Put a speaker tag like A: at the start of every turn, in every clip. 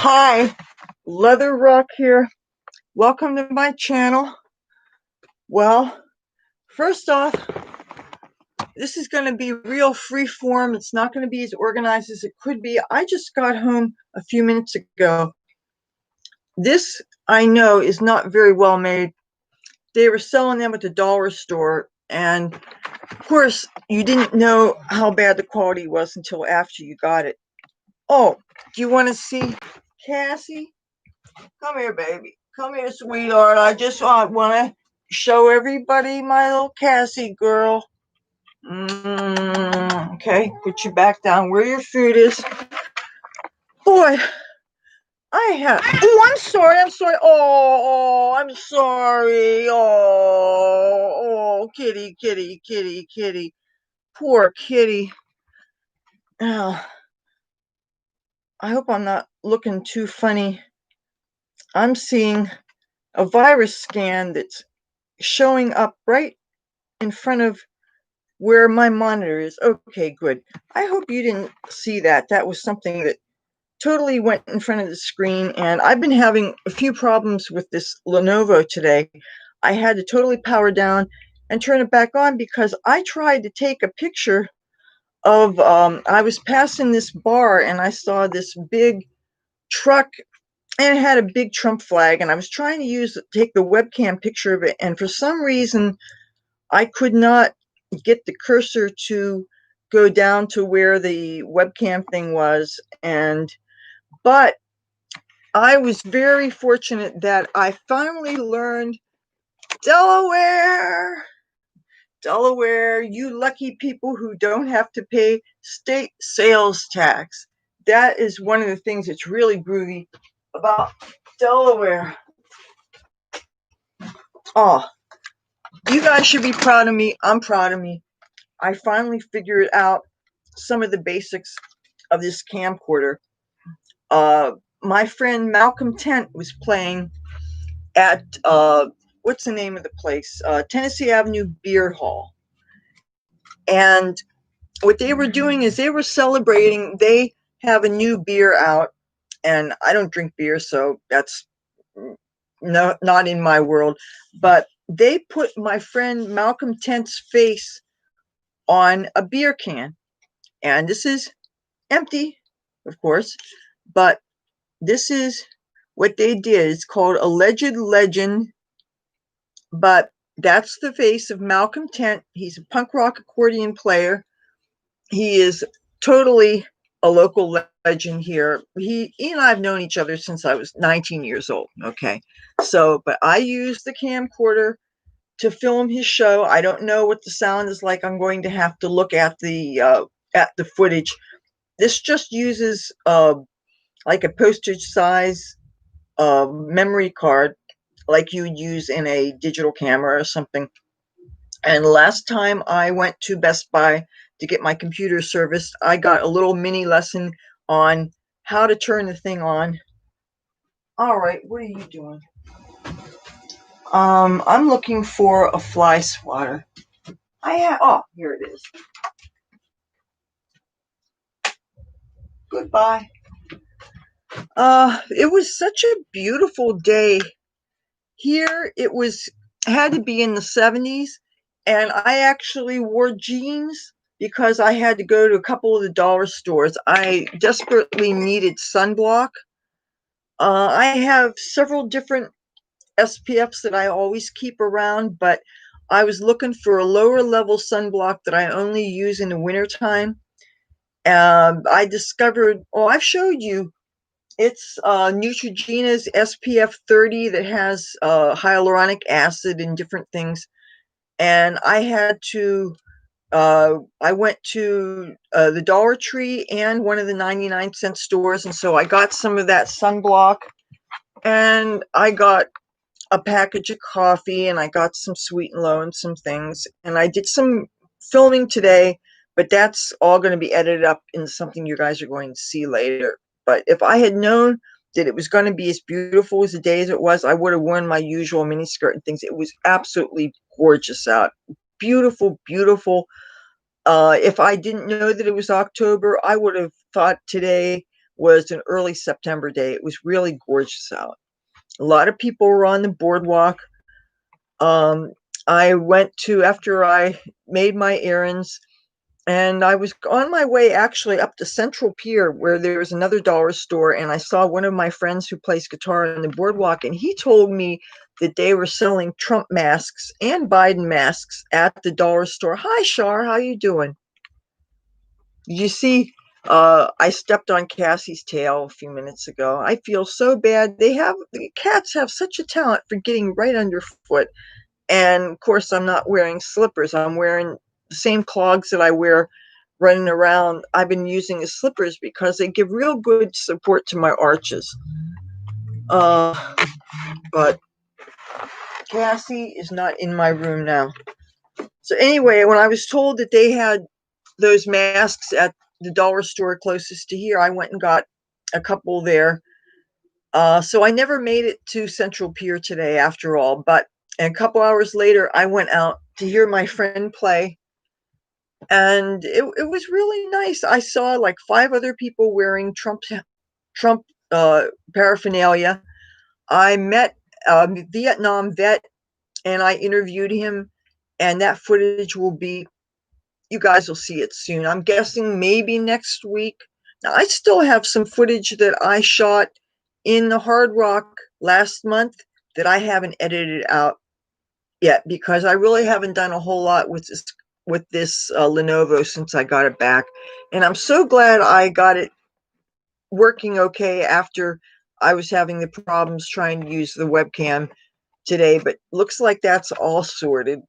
A: Hi, Leather Rokk here. Welcome to my channel. Well, first off, this is going to be real free form. It's not going to be as organized as it could be. I just got home a few minutes ago. This, I know, is not very well made. They were selling them at the dollar store, and of course, you didn't know how bad the quality was until after you got it. Oh, do you want to see Cassie? Come here, baby. Come here, sweetheart. I just want to show everybody my little Cassie girl. Okay, put you back down where your food is. Boy, I have. Oh, I'm sorry. I'm sorry. Oh, I'm sorry. Oh, kitty, kitty, kitty, kitty. Poor kitty. Oh, I hope I'm not looking too funny. I'm seeing a virus scan that's showing up right in front of where my monitor is. Okay, good. I hope you didn't see that. That was something that totally went in front of the screen, and I've been having a few problems with this Lenovo today. I had to totally power down and turn it back on because I tried to take a picture of, I was passing this bar and I saw this big truck and it had a big Trump flag, and I was trying to take the webcam picture of it, and for some reason I could not get the cursor to go down to where the webcam thing was, but I was very fortunate that I finally learned Delaware. Delaware, you lucky people who don't have to pay state sales tax. That is one of the things that's really groovy about Delaware. Oh, you guys should be proud of me. I'm proud of me. I finally figured out some of the basics of this camcorder. My friend Malcolm Tent was playing at what's the name of the place? Tennessee Avenue Beer Hall. And what they were doing is they were celebrating. They have a new beer out, and I don't drink beer, so that's not in my world. But they put my friend Malcolm Tent's face on a beer can, and this is empty, of course, but this is what they did. It's called Alleged Legend, but that's the face of Malcolm Tent. He's a punk rock accordion player. He is totally a local legend here. He and I have known each other since I was 19 years old. Okay, but I used the camcorder to film his show. I don't know what the sound is like. I'm going to have to look at the footage. This just uses like a postage size memory card, like you would use in a digital camera or something. And last time I went to Best Buy to get my computer serviced, I got a little mini lesson on how to turn the thing on. All right, what are you doing? I'm looking for a fly swatter. Here it is. Goodbye. It was such a beautiful day. Here it had to be in the 70s, and I actually wore jeans because I had to go to a couple of the dollar stores. I desperately needed sunblock. I have several different SPFs that I always keep around, but I was looking for a lower level sunblock that I only use in the wintertime. I discovered, I've showed you, it's Neutrogena's SPF 30 that has hyaluronic acid and different things. And I went to the Dollar Tree and one of the 99-cent stores. And so I got some of that sunblock, and I got a package of coffee, and I got some Sweet and Low and some things. And I did some filming today, but that's all going to be edited up into something you guys are going to see later. But if I had known that it was going to be as beautiful as the day as it was, I would have worn my usual miniskirt and things. It was absolutely gorgeous out. Beautiful, beautiful. If I didn't know that it was October, I would have thought today was an early September day. It was really gorgeous out. A lot of people were on the boardwalk. I went to, after I made my errands, and I was on my way actually up to Central Pier where there was another dollar store, and I saw one of my friends who plays guitar on the boardwalk, and he told me that they were selling Trump masks and Biden masks at the dollar store. Hi, Shar, how you doing? You see, I stepped on Cassie's tail a few minutes ago. I feel so bad. The cats have such a talent for getting right underfoot. And of course, I'm not wearing slippers. I'm wearing the same clogs that I wear running around. I've been using as slippers because they give real good support to my arches. But Cassie is not in my room now. So anyway, when I was told that they had those masks at the dollar store closest to here, I went and got a couple there. So I never made it to Central Pier today after all, but a couple hours later, I went out to hear my friend play, and it was really nice. I saw like 5 other people wearing Trump paraphernalia. I met a Vietnam vet, and I interviewed him, and that footage will be, you guys will see it soon. I'm guessing maybe next week. Now, I still have some footage that I shot in the Hard Rock last month that I haven't edited out yet because I really haven't done a whole lot with this Lenovo since I got it back. And I'm so glad I got it working okay after I was having the problems trying to use the webcam today, but looks like that's all sorted.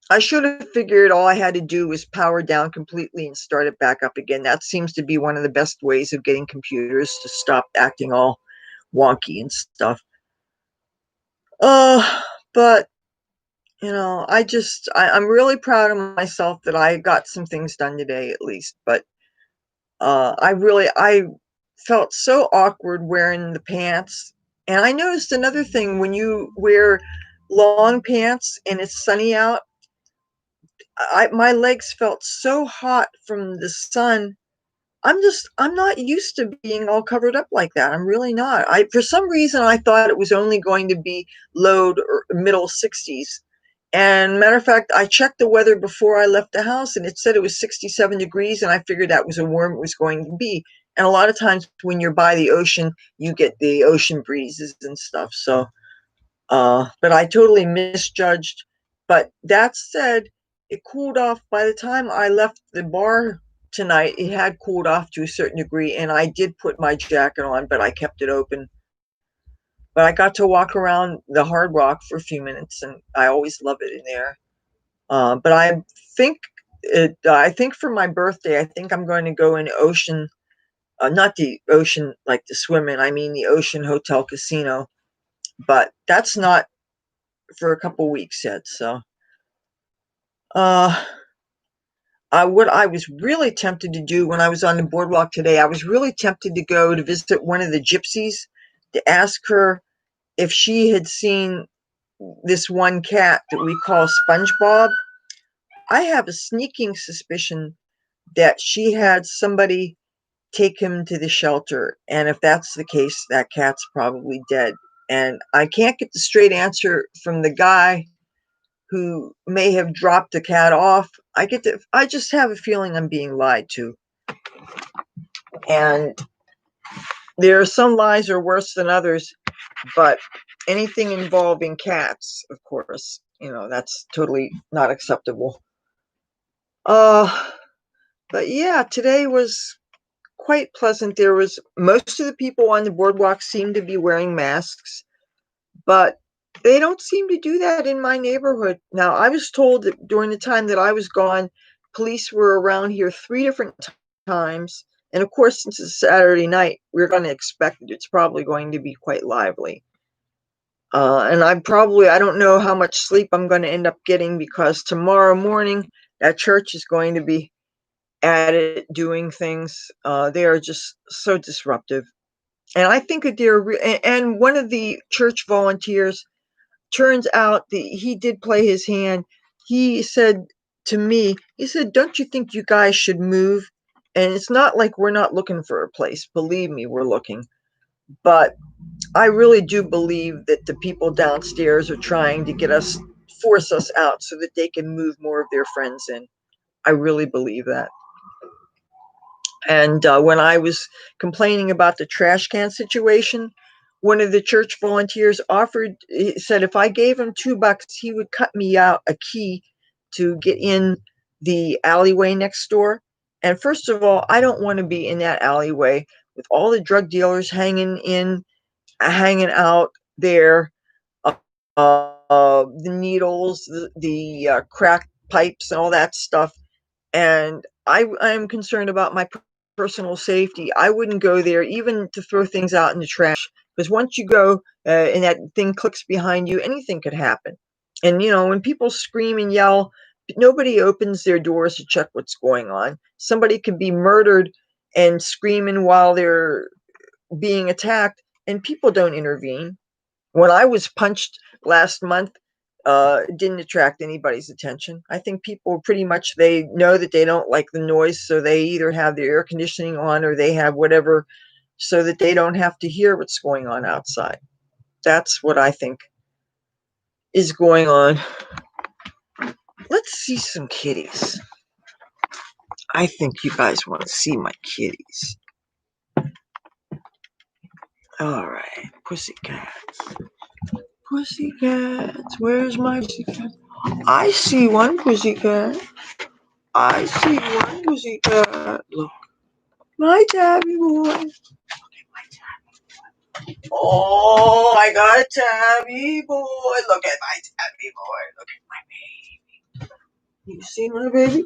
A: I should have figured all I had to do was power down completely and start it back up again. That seems to be one of the best ways of getting computers to stop acting all wonky and stuff. But you know, I'm really proud of myself that I got some things done today at least. But I felt so awkward wearing the pants. And I noticed another thing: when you wear long pants and it's sunny out, my legs felt so hot from the sun. I'm not used to being all covered up like that. I'm really not. For some reason I thought it was only going to be low or middle 60s. And matter of fact, I checked the weather before I left the house, and it said it was 67 degrees, and I figured that was how warm it was going to be. And a lot of times when you're by the ocean, you get the ocean breezes and stuff. So but I totally misjudged. But that said, it cooled off. By the time I left the bar tonight, it had cooled off to a certain degree, and I did put my jacket on, but I kept it open. But I got to walk around the Hard Rock for a few minutes, and I always love it in there. But think I think for my birthday, I think I'm going to go in Ocean, not the ocean like to swim in. I mean the Ocean Hotel Casino. But that's not for a couple weeks yet. So, what I was really tempted to do when I was on the boardwalk today, I was really tempted to go to visit one of the gypsies to ask her if she had seen this one cat that we call SpongeBob. I have a sneaking suspicion that she had somebody take him to the shelter, and if that's the case, that cat's probably dead. And I can't get the straight answer from the guy who may have dropped the cat off. I just have a feeling I'm being lied to. And there are some lies are worse than others, but anything involving cats, of course, that's totally not acceptable. But yeah, today was quite pleasant. There was most of the people on the boardwalk seemed to be wearing masks, but they don't seem to do that in my neighborhood. Now, I was told that during the time that I was gone, police were around here 3 different times. And of course, since it's Saturday night, we're going to expect that it's probably going to be quite lively. And I don't know how much sleep I'm going to end up getting because tomorrow morning, that church is going to be at it doing things. They are just so disruptive. And I think that and one of the church volunteers, turns out that he did play his hand. He said to me, he said, "Don't you think you guys should move?" And it's not like we're not looking for a place. Believe me, we're looking. But I really do believe that the people downstairs are trying to force us out so that they can move more of their friends in. I really believe that. And when I was complaining about the trash can situation, one of the church volunteers he said if I gave him $2, he would cut me out a key to get in the alleyway next door. And first of all, I don't want to be in that alleyway with all the drug dealers hanging out there, the needles, the crack pipes, and all that stuff. And I'm concerned about my personal safety. I wouldn't go there even to throw things out in the trash, because once you go and that thing clicks behind you, anything could happen. And when people scream and yell, nobody opens their doors to check what's going on. Somebody could be murdered and screaming while they're being attacked, and people don't intervene. When I was punched last month, it didn't attract anybody's attention. I think people pretty much, they know that they don't like the noise, so they either have their air conditioning on or they have whatever so that they don't have to hear what's going on outside. That's what I think is going on. Let's see some kitties. I think you guys want to see my kitties. All right, pussycats. Pussycats, where's my pussycat? I see one pussycat. I see one pussycat. Look, my tabby boy. Look at my tabby. Oh, I got a tabby boy. Look at my tabby boy. Look at my baby. You see my baby?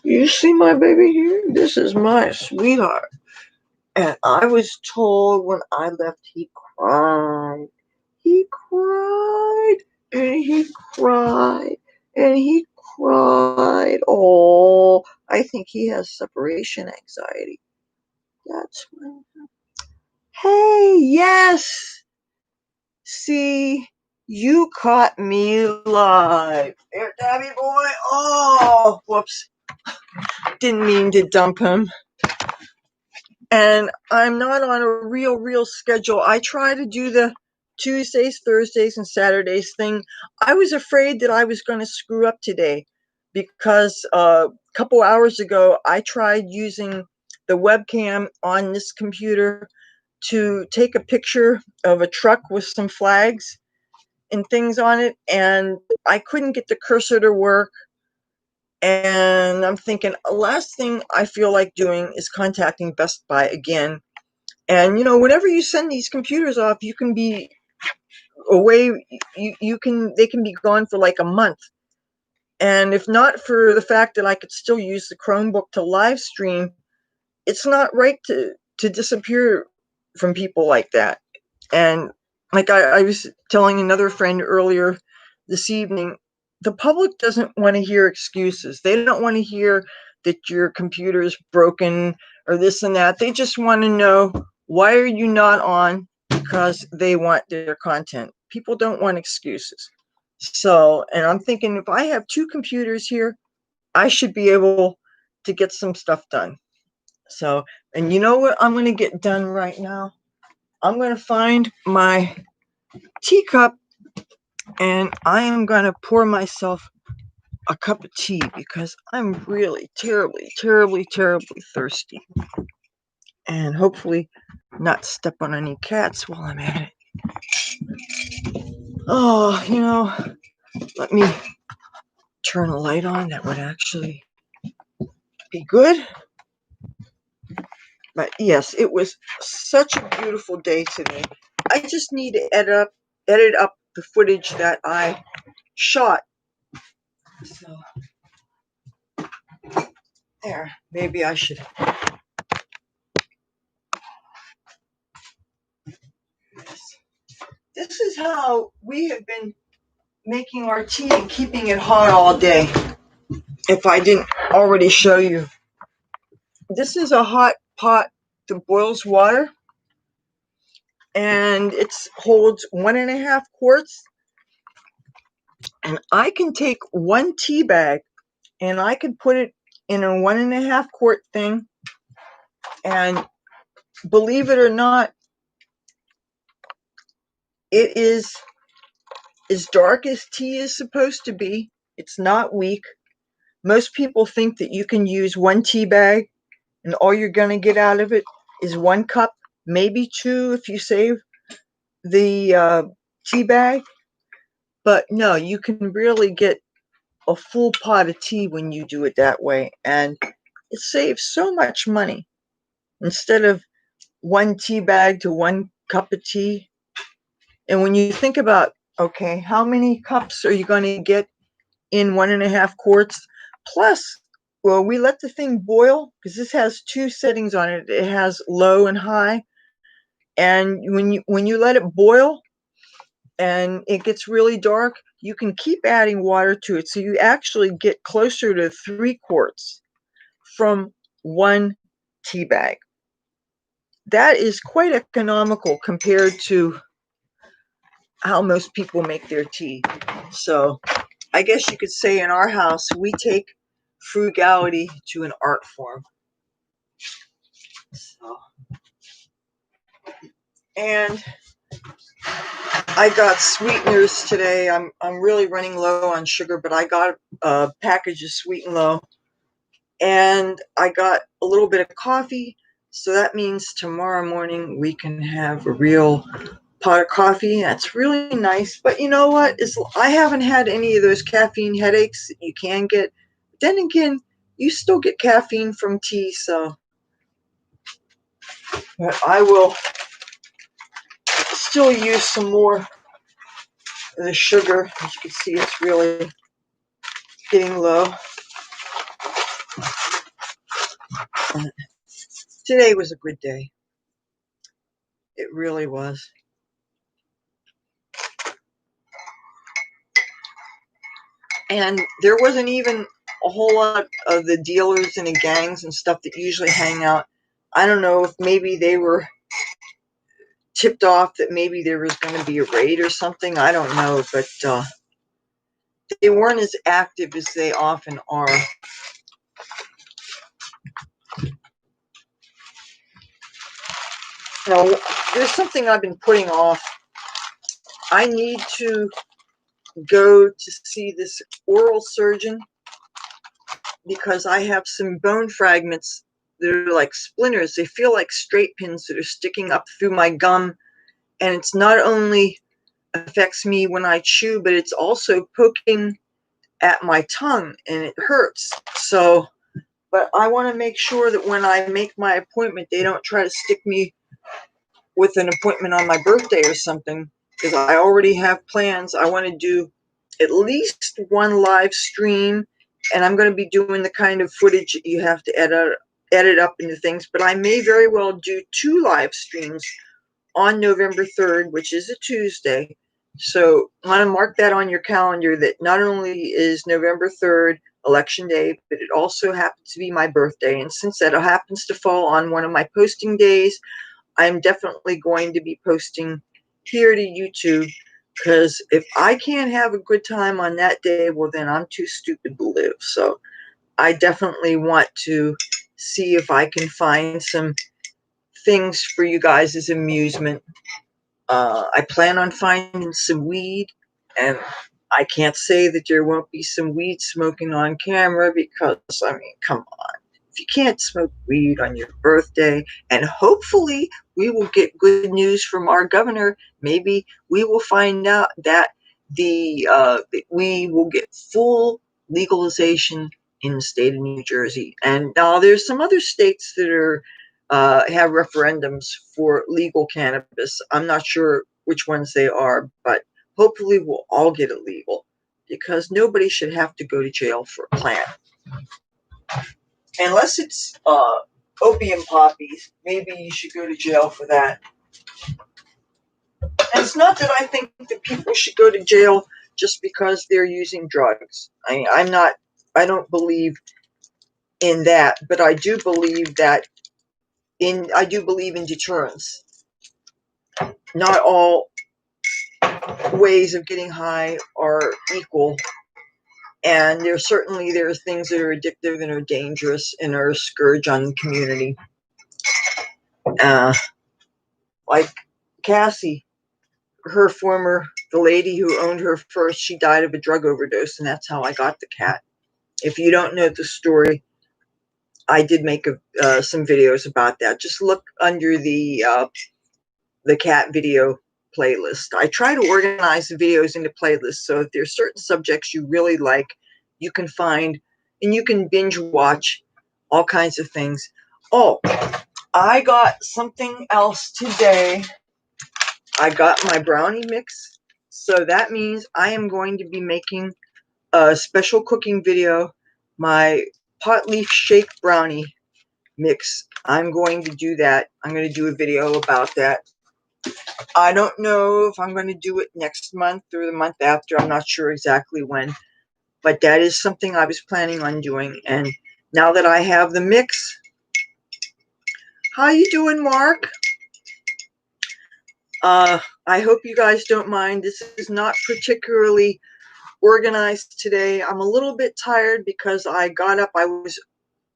A: You see my baby here? This is my sweetheart. And I was told when I left, he cried. He cried. And he cried. And he cried. Oh, I think he has separation anxiety. That's why. Hey, yes. See, you caught me live. There, Tabby boy. Oh, whoops. Didn't mean to dump him. And I'm not on a real schedule. I try to do the Tuesdays, Thursdays, and Saturdays thing. I was afraid that I was going to screw up today because a couple hours ago, I tried using the webcam on this computer to take a picture of a truck with some flags and things on it, and I couldn't get the cursor to work. And I'm thinking, the last thing I feel like doing is contacting Best Buy again. And whenever you send these computers off, you can be away. They can be gone for like a month. And if not for the fact that I could still use the Chromebook to live stream, it's not right to disappear from people like that. And like I was telling another friend earlier this evening, the public doesn't want to hear excuses. They don't want to hear that your computer is broken or this and that. They just want to know, why are you not on? Because they want their content. People don't want excuses. So, and I'm thinking, if I have two computers here, I should be able to get some stuff done. So, and you know what I'm going to get done right now? I'm going to find my teacup and I am going to pour myself a cup of tea because I'm really terribly thirsty. And hopefully not step on any cats while I'm at it. Oh, let me turn a light on. That would actually be good. But yes, it was such a beautiful day today. I just need to edit up the footage that I shot. So there, maybe I should. This is how we have been making our tea and keeping it hot all day. If I didn't already show you. This is a hot pot that boils water, and it holds 1.5 quarts. And I can take one tea bag and I can put it in a 1.5 quart thing, And believe it or not, it is as dark as tea is supposed to be. It's not weak. Most people think that you can use one tea bag and all you're going to get out of it is 1 cup, maybe 2 if you save the tea bag. But no, you can really get a full pot of tea when you do it that way. And it saves so much money. Instead of 1 tea bag to 1 cup of tea. And when you think about, okay, how many cups are you going to get in 1.5 quarts? Plus, well, we let the thing boil because this has 2 settings on it. It has low and high. And when you let it boil and it gets really dark, you can keep adding water to it. So you actually get closer to 3 quarts from 1 tea bag. That is quite economical compared to how most people make their tea. So I guess you could say in our house, we take frugality to an art form. So, and I got sweeteners today. I'm really running low on sugar, but I got a package of Sweet and Low, and I got a little bit of coffee. So that means tomorrow morning we can have a real pot of coffee. That's really nice. But you know what? I haven't had any of those caffeine headaches that you can get. Then again, you still get caffeine from tea, so but I will still use some more of the sugar. As you can see, it's really getting low. Today was a good day. It really was. And there wasn't even a whole lot of the dealers and the gangs and stuff that usually hang out. I don't know if maybe they were tipped off that maybe there was going to be a raid or something. I don't know, but they weren't as active as they often are. Now, there's something I've been putting off. I need to go to see this oral surgeon because I have some bone fragments that are like splinters. They feel like straight pins that are sticking up through my gum, and it's not only affects me when I chew, but it's also poking at my tongue, and it hurts. So, but I want to make sure that when I make my appointment, they don't try to stick me with an appointment on my birthday or something, because I already have plans. I want to do at least 1 live stream, and I'm going to be doing the kind of footage that you have to edit up into things, but I may very well do 2 live streams on November 3rd, which is a Tuesday. So I want to mark that on your calendar that not only is November 3rd election day, but it also happens to be my birthday. And since that happens to fall on one of my posting days, I'm definitely going to be posting here to YouTube, because if I can't have a good time on that day, well, then I'm too stupid to live. So I definitely want to see if I can find some things for you guys as amusement. I plan on finding some weed, and I can't say that there won't be some weed smoking on camera because, I mean, come on. If you can't smoke weed on your birthday, and hopefully we will get good news from our governor, maybe we will find out that we will get full legalization in the state of New Jersey. And now there's some other states that are have referendums for legal cannabis. I'm not sure which ones they are, but hopefully we'll all get it legal, because nobody should have to go to jail for a plant. Unless it's opium poppies, maybe you should go to jail for that. And it's not that I think that people should go to jail just because they're using drugs. I don't believe in that, but I do believe in deterrence. Not all ways of getting high are equal, and there are things that are addictive and are dangerous and are a scourge on the community. Like Cassie, the lady who owned her first, she died of a drug overdose, and that's how I got the cat. If you don't know the story, I did make some videos about that. Just look under the cat video playlist. I try to organize the videos into playlists, so if there's certain subjects you really like, you can find, and you can binge watch all kinds of things. Oh, I got something else today. I got my brownie mix, so that means I am going to be making a special cooking video, my pot leaf shake brownie mix. I'm going to do that. I'm going to do a video about that. I don't know if I'm going to do it next month or the month after. I'm not sure exactly when, but that is something I was planning on doing. And now that I have the mix, how you doing, Mark? I hope you guys don't mind. This is not particularly organized today. I'm a little bit tired because I got up.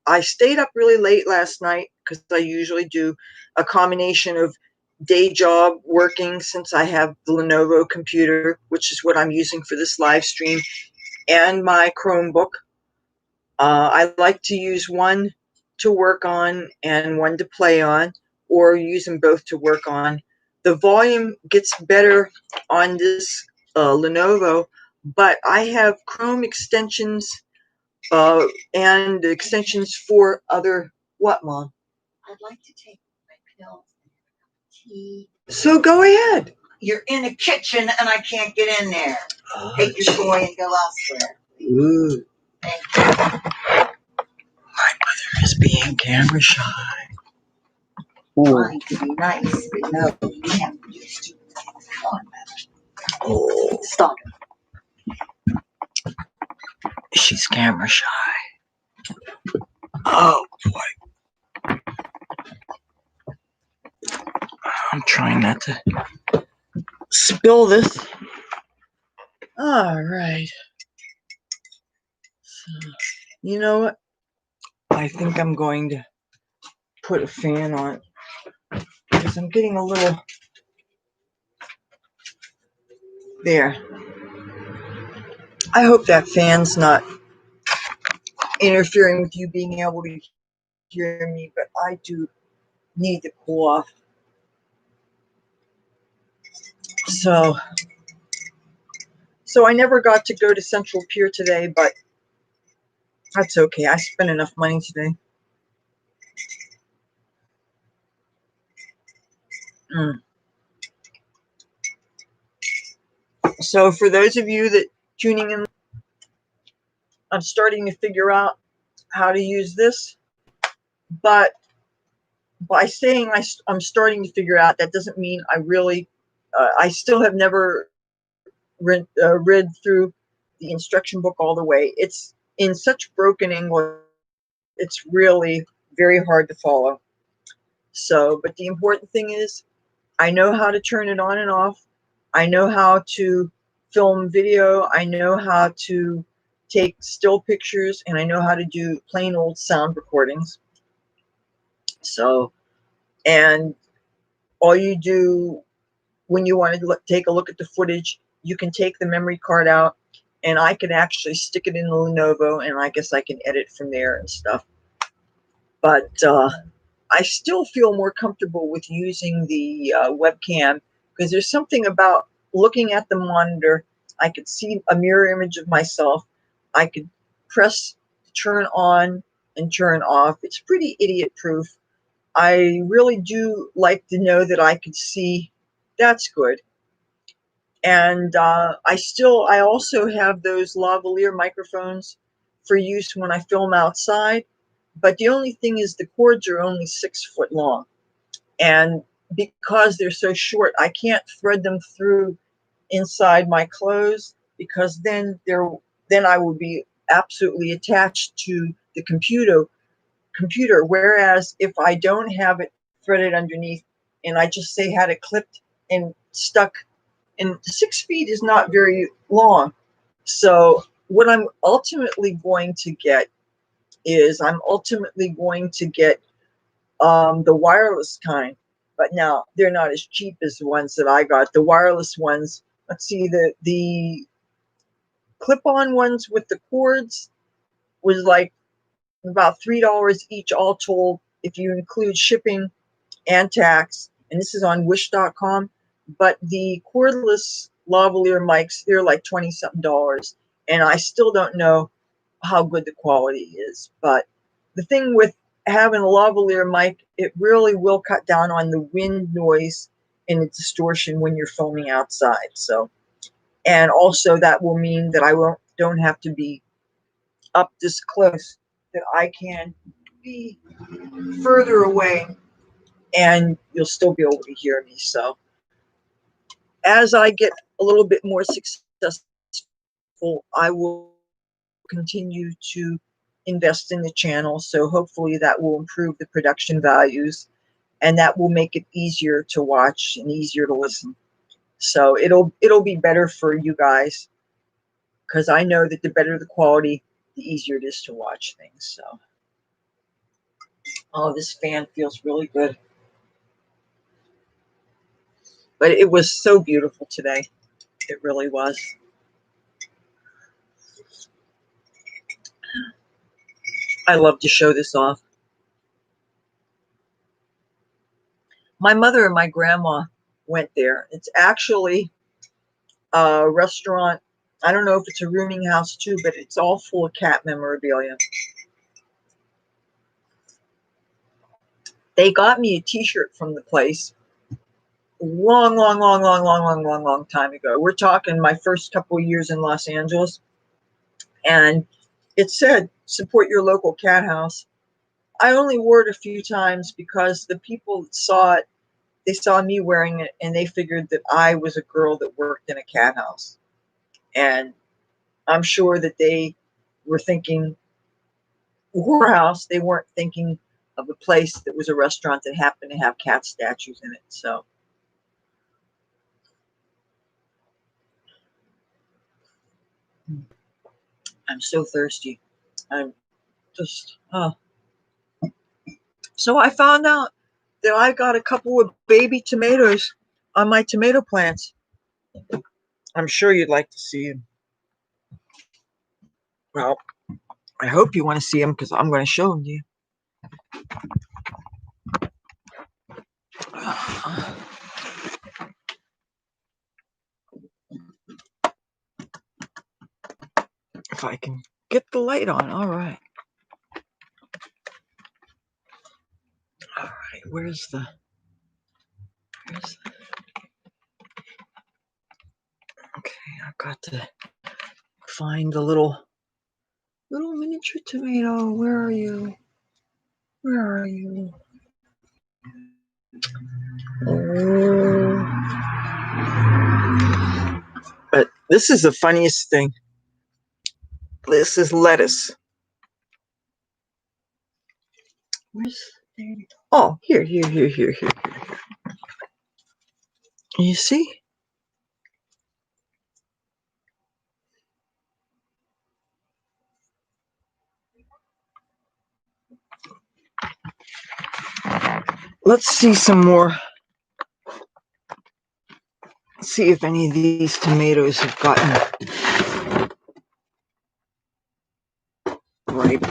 A: I stayed up really late last night because I usually do a combination of day job working, since I have the Lenovo computer, which is what I'm using for this live stream, and my Chromebook. I like to use one to work on and one to play on, or use them both to work on. The volume gets better on this Lenovo, but I have Chrome extensions and extensions for other. What, Mom?
B: I'd like to take my pills and tea.
A: So go ahead.
B: You're in the kitchen and I can't get in there. Take your toy and go elsewhere.
A: Ooh.
B: Thank you.
A: My mother is being camera shy.
B: Trying to be nice, but no, you have to be stupid. Come on,
A: Oh,
B: stop it.
A: She's camera shy. Oh boy. I'm trying not to spill this. All right. So, you know what? I think I'm going to put a fan on because I'm getting a little there. I hope that fan's not interfering with you being able to hear me, but I do need to cool off. So I never got to go to Central Pier today, but that's okay. I spent enough money today. So for those of you that tuning in, I'm starting to figure out how to use this, but by saying I'm starting to figure out, that doesn't mean I really, I still have never read through the instruction book all the way. It's in such broken English, it's really very hard to follow. So, but the important thing is, I know how to turn it on and off. I know how to film video. I know how to take still pictures, and I know how to do plain old sound recordings. So, and all you do when you want to take a look at the footage, you can take the memory card out, and I can actually stick it in the Lenovo, and I guess I can edit from there and stuff. But I still feel more comfortable with using the webcam, because there's something about looking at the monitor. I could see a mirror image of myself. I could press turn on and turn off. It's pretty idiot proof. I really do like to know that I could see. That's good. And I also have those lavalier microphones for use when I film outside. But the only thing is the cords are only 6 foot long. And because they're so short, I can't thread them through inside my clothes, because then I would be absolutely attached to the computer. Whereas if I don't have it threaded underneath, and I just say had it clipped and stuck, and 6 feet is not very long. So what I'm ultimately going to get is the wireless kind. But now they're not as cheap as the ones that I got. The wireless ones, let's see, the clip-on ones with the cords was like about $3 each all told if you include shipping and tax. And this is on wish.com. But the cordless lavalier mics, they're like 20 something dollars. And I still don't know how good the quality is. But the thing with having a lavalier mic, it really will cut down on the wind noise and the distortion when you're filming outside. So, and also that will mean that I don't have to be up this close, that I can be further away and you'll still be able to hear me. So as I get a little bit more successful, I will continue to invest in the channel. So hopefully that will improve the production values and that will make it easier to watch and easier to listen. So it'll be better for you guys, because I know that the better the quality, the easier it is to watch things. So, oh, this fan feels really good. But it was so beautiful today. It really was. I love to show this off. My mother and my grandma went there. It's actually a restaurant. I don't know if it's a rooming house too, but it's all full of cat memorabilia. They got me a t-shirt from the place long time ago. We're talking my first couple of years in Los Angeles. And it said, support your local cat house. I only wore it a few times because the people that saw it, they saw me wearing it and they figured that I was a girl that worked in a cat house. And I'm sure that they were thinking whorehouse. They weren't thinking of a place that was a restaurant that happened to have cat statues in it. So I'm so thirsty. I'm just, oh. So I found out that I got a couple of baby tomatoes on my tomato plants. I'm sure you'd like to see them. Well, I hope you want to see them because I'm going to show them to you. If I can get the light on, all right. All right, where's the okay, I've got to find the little miniature tomato. Where are you? Where are you? Oh. But this is the funniest thing. This is lettuce. Where's the, oh, here. You see? Let's see some more. See if any of these tomatoes have gotten ripe.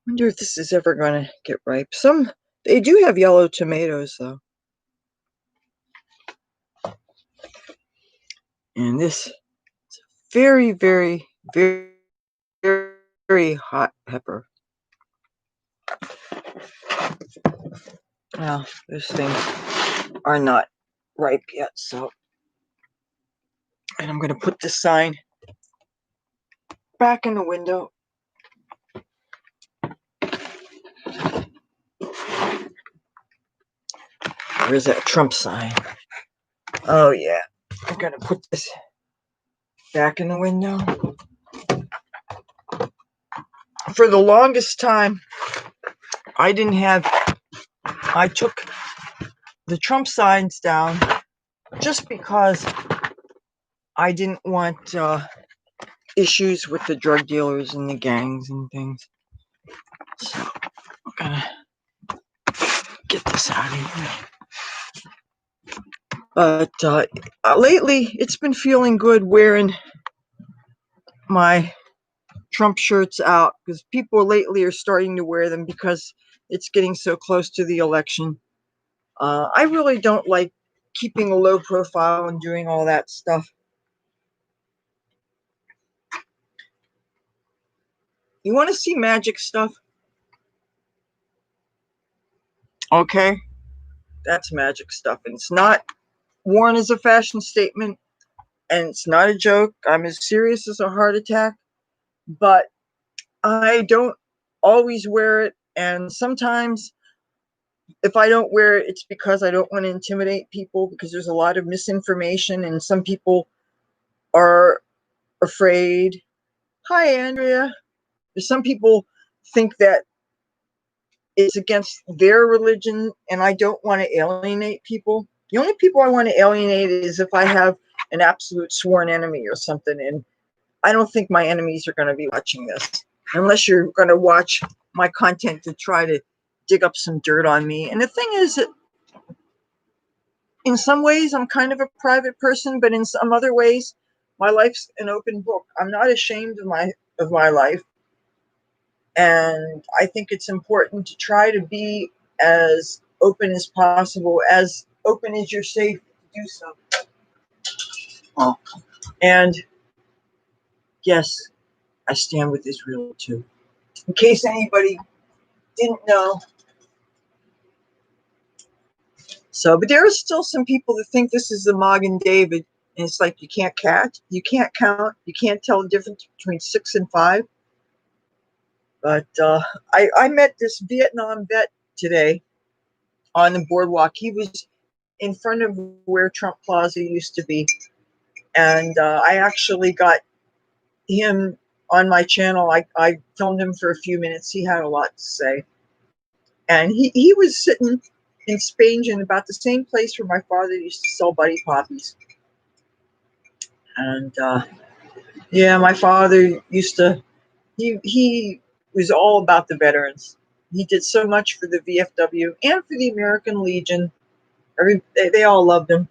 A: Wonder if this is ever going to get ripe. Some, they do have yellow tomatoes though. And this is very hot pepper. Well, those things are not ripe yet, so. And I'm going to put this sign back in the window. Where's that Trump sign? Oh yeah, I'm going to put this back in the window. For the longest time, I took the Trump signs down just because I didn't want issues with the drug dealers and the gangs and things. So I'm gonna get this out of here. But lately, it's been feeling good wearing my Trump shirts out, because people lately are starting to wear them because it's getting so close to the election. I really don't like keeping a low profile and doing all that stuff. You want to see magic stuff? Okay, that's magic stuff. And it's not worn as a fashion statement, and it's not a joke. I'm as serious as a heart attack, but I don't always wear it. And sometimes if I don't wear it, it's because I don't want to intimidate people, because there's a lot of misinformation and some people are afraid. Hi, Andrea. There's some people think that it's against their religion, and I don't want to alienate people. The only people I want to alienate is if I have an absolute sworn enemy or something, and I don't think my enemies are going to be watching this, unless you're going to watch my content to try to dig up some dirt on me. And the thing is that in some ways I'm kind of a private person, but in some other ways my life's an open book. I'm not ashamed of my life. And I think it's important to try to be as open as possible, as open as you're safe to do so. Oh. And yes, I stand with Israel too. In case anybody didn't know. So, but there are still some people that think this is the Magen David, and it's like you can't count, you can't tell the difference between 6 and 5. But I met this Vietnam vet today on the boardwalk. He was in front of where Trump Plaza used to be, and I actually got him on my channel. I filmed him for a few minutes. He had a lot to say, and he was sitting in Spain, in about the same place where my father used to sell Buddy Poppies. And yeah, my father used to, he was all about the veterans. He did so much for the VFW and for the American Legion. They all loved him.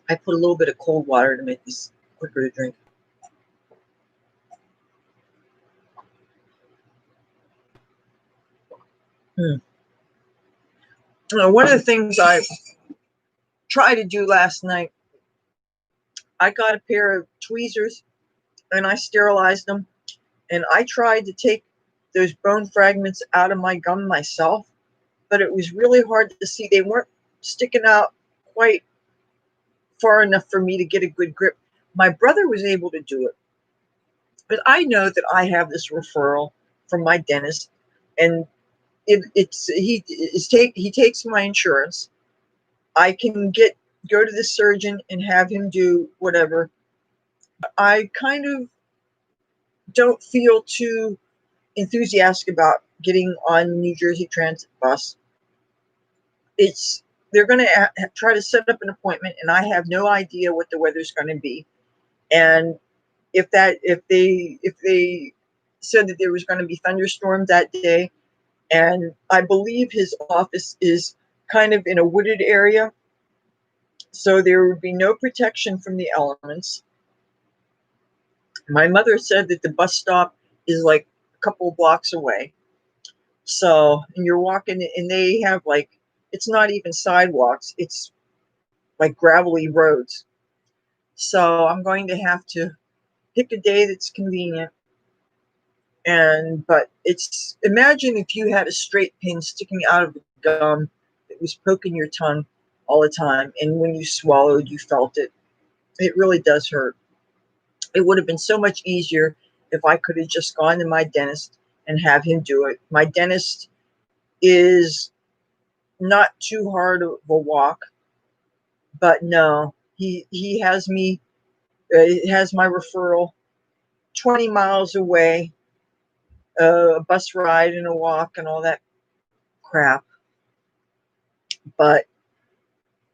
A: I put a little bit of cold water to make this quicker to drink. One of the things I tried to do last night, I got a pair of tweezers and I sterilized them, and I tried to take those bone fragments out of my gum myself, but it was really hard to see. They weren't sticking out quite far enough for me to get a good grip. My brother was able to do it, but I know that I have this referral from my dentist, and he takes my insurance. I can go to the surgeon and have him do whatever. I kind of don't feel too enthusiastic about getting on the New Jersey Transit bus. They're going to try to set up an appointment, and I have no idea what the weather's going to be. And if they said that there was going to be thunderstorms that day, and I believe his office is kind of in a wooded area, so there would be no protection from the elements. My mother said that the bus stop is like a couple blocks away. So, and you're walking, and they have it's not even sidewalks, it's like gravelly roads. So I'm going to have to pick a day that's convenient. But imagine if you had a straight pin sticking out of the gum that was poking your tongue all the time, and when you swallowed, you felt it. It really does hurt. It would have been so much easier if I could have just gone to my dentist and have him do it. My dentist is not too hard of a walk, but no, he has me, has my referral 20 miles away, a bus ride and a walk and all that crap. But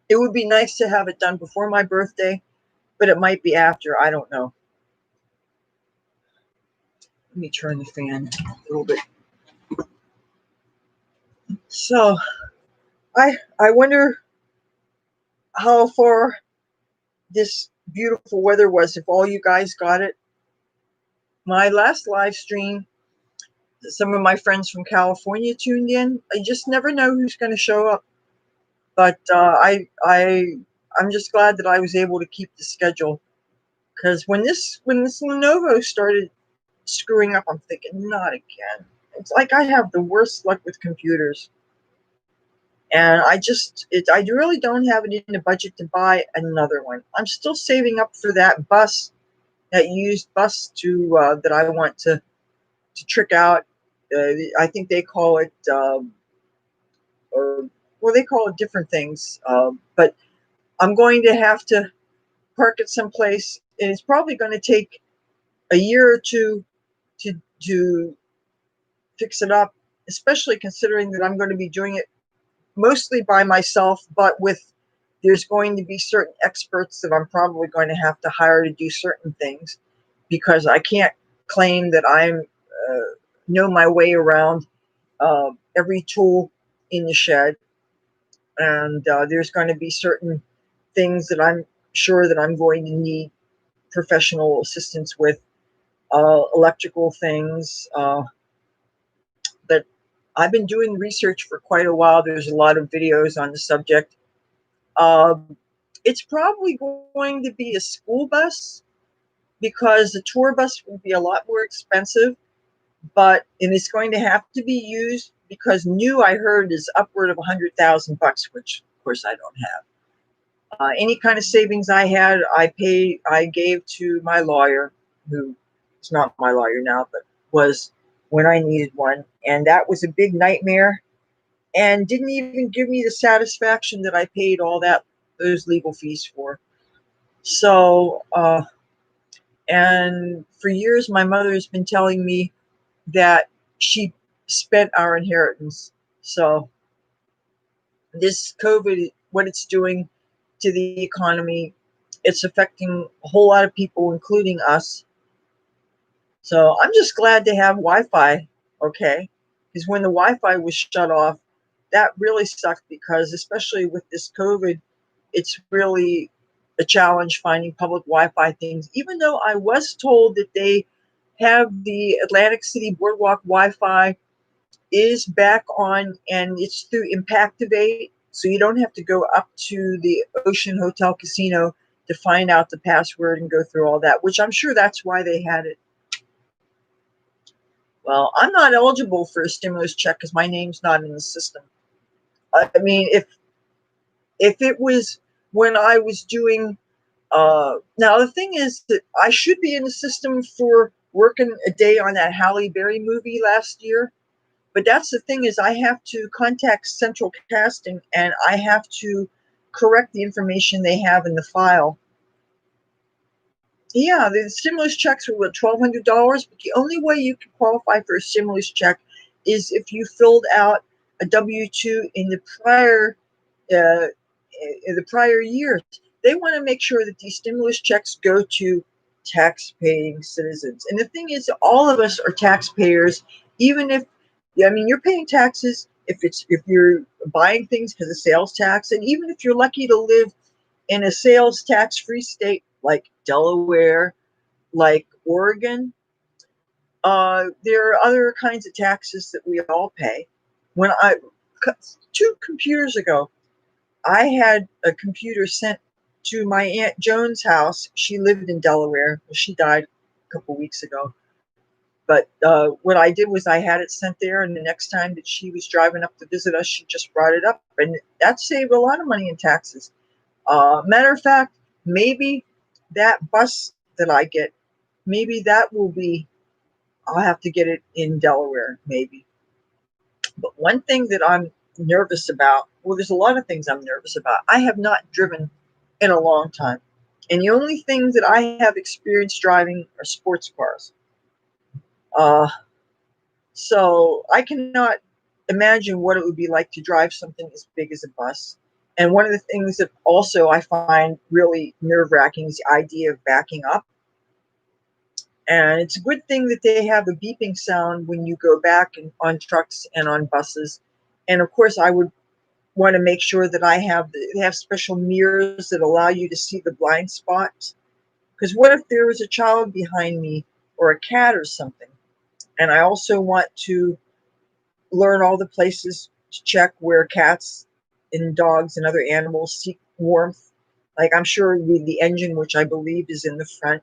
A: It would be nice to have it done before my birthday, but it might be after. I don't know. Let me turn the fan a little bit. So I wonder how far this beautiful weather was, if all you guys got it. My last live stream, some of my friends from California tuned in. I just never know who's going to show up, but I'm just glad that I was able to keep the schedule, because when this Lenovo started screwing up, I'm thinking, not again. It's like I have the worst luck with computers, and I really don't have it in the budget to buy another one. I'm still saving up for that bus, that used bus that I want to trick out. I think they call it, or well, they call it different things. But I'm going to have to park it someplace, and it's probably going to take a year or two to fix it up, especially considering that I'm going to be doing it mostly by myself, but there's going to be certain experts that I'm probably going to have to hire to do certain things, because I can't claim that I know my way around every tool in the shed, and there's going to be certain things that I'm sure that I'm going to need professional assistance with, electrical things. But I've been doing research for quite a while. There's a lot of videos on the subject. It's probably going to be a school bus, because the tour bus will be a lot more expensive, and it's going to have to be used, because new, I heard, is upward of $100,000, which of course I don't have. Any kind of savings I had, I gave to my lawyer, who is not my lawyer now, but was when I needed one, and that was a big nightmare, and didn't even give me the satisfaction that I paid all those legal fees for. So, and for years, my mother has been telling me that she spent our inheritance. So this COVID, what it's doing to the economy, it's affecting a whole lot of people, including us. So I'm just glad to have Wi-Fi, okay? Because when the Wi-Fi was shut off, that really sucked, because especially with this COVID, it's really a challenge finding public Wi-Fi things, even though I was told that they have the Atlantic City Boardwalk Wi-Fi is back on, and it's through Impactivate, so you don't have to go up to the Ocean Hotel Casino to find out the password and go through all that, which I'm sure that's why they had it. Well, I'm not eligible for a stimulus check because my name's not in the system. I mean, if it was when I was doing, now the thing is that I should be in the system for working a day on that Halle Berry movie last year. But that's the thing, is I have to contact Central Casting, and I have to correct the information they have in the file. Yeah, the stimulus checks were $1,200, but the only way you can qualify for a stimulus check is if you filled out a W-2 uh, in the prior years. They want to make sure that these stimulus checks go to tax-paying citizens. And the thing is, all of us are taxpayers, even if, I mean, you're paying taxes if you're buying things because of sales tax, and even if you're lucky to live in a sales tax-free state like Delaware, like Oregon, there are other kinds of taxes that we all pay. When 2 computers ago, I had a computer sent to my Aunt Joan's house. She lived in Delaware. She died a couple weeks ago. But what I did was I had it sent there, and the next time that she was driving up to visit us, she just brought it up, and that saved a lot of money in taxes. Matter of fact, maybe that bus that I get, maybe that will be, I'll have to get it in Delaware, maybe. But one thing that I'm nervous about, well, there's a lot of things I'm nervous about. I have not driven in a long time. And the only things that I have experienced driving are sports cars. Uh, so I cannot imagine what it would be like to drive something as big as a bus. And one of the things that also I find really nerve-wracking is the idea of backing up. And it's a good thing that they have a beeping sound when you go back on trucks and on buses. And of course, I would want to make sure that they have special mirrors that allow you to see the blind spots. Because what if there was a child behind me or a cat or something? And I also want to learn all the places to check where cats and dogs and other animals seek warmth. Like I'm sure with the engine, which I believe is in the front,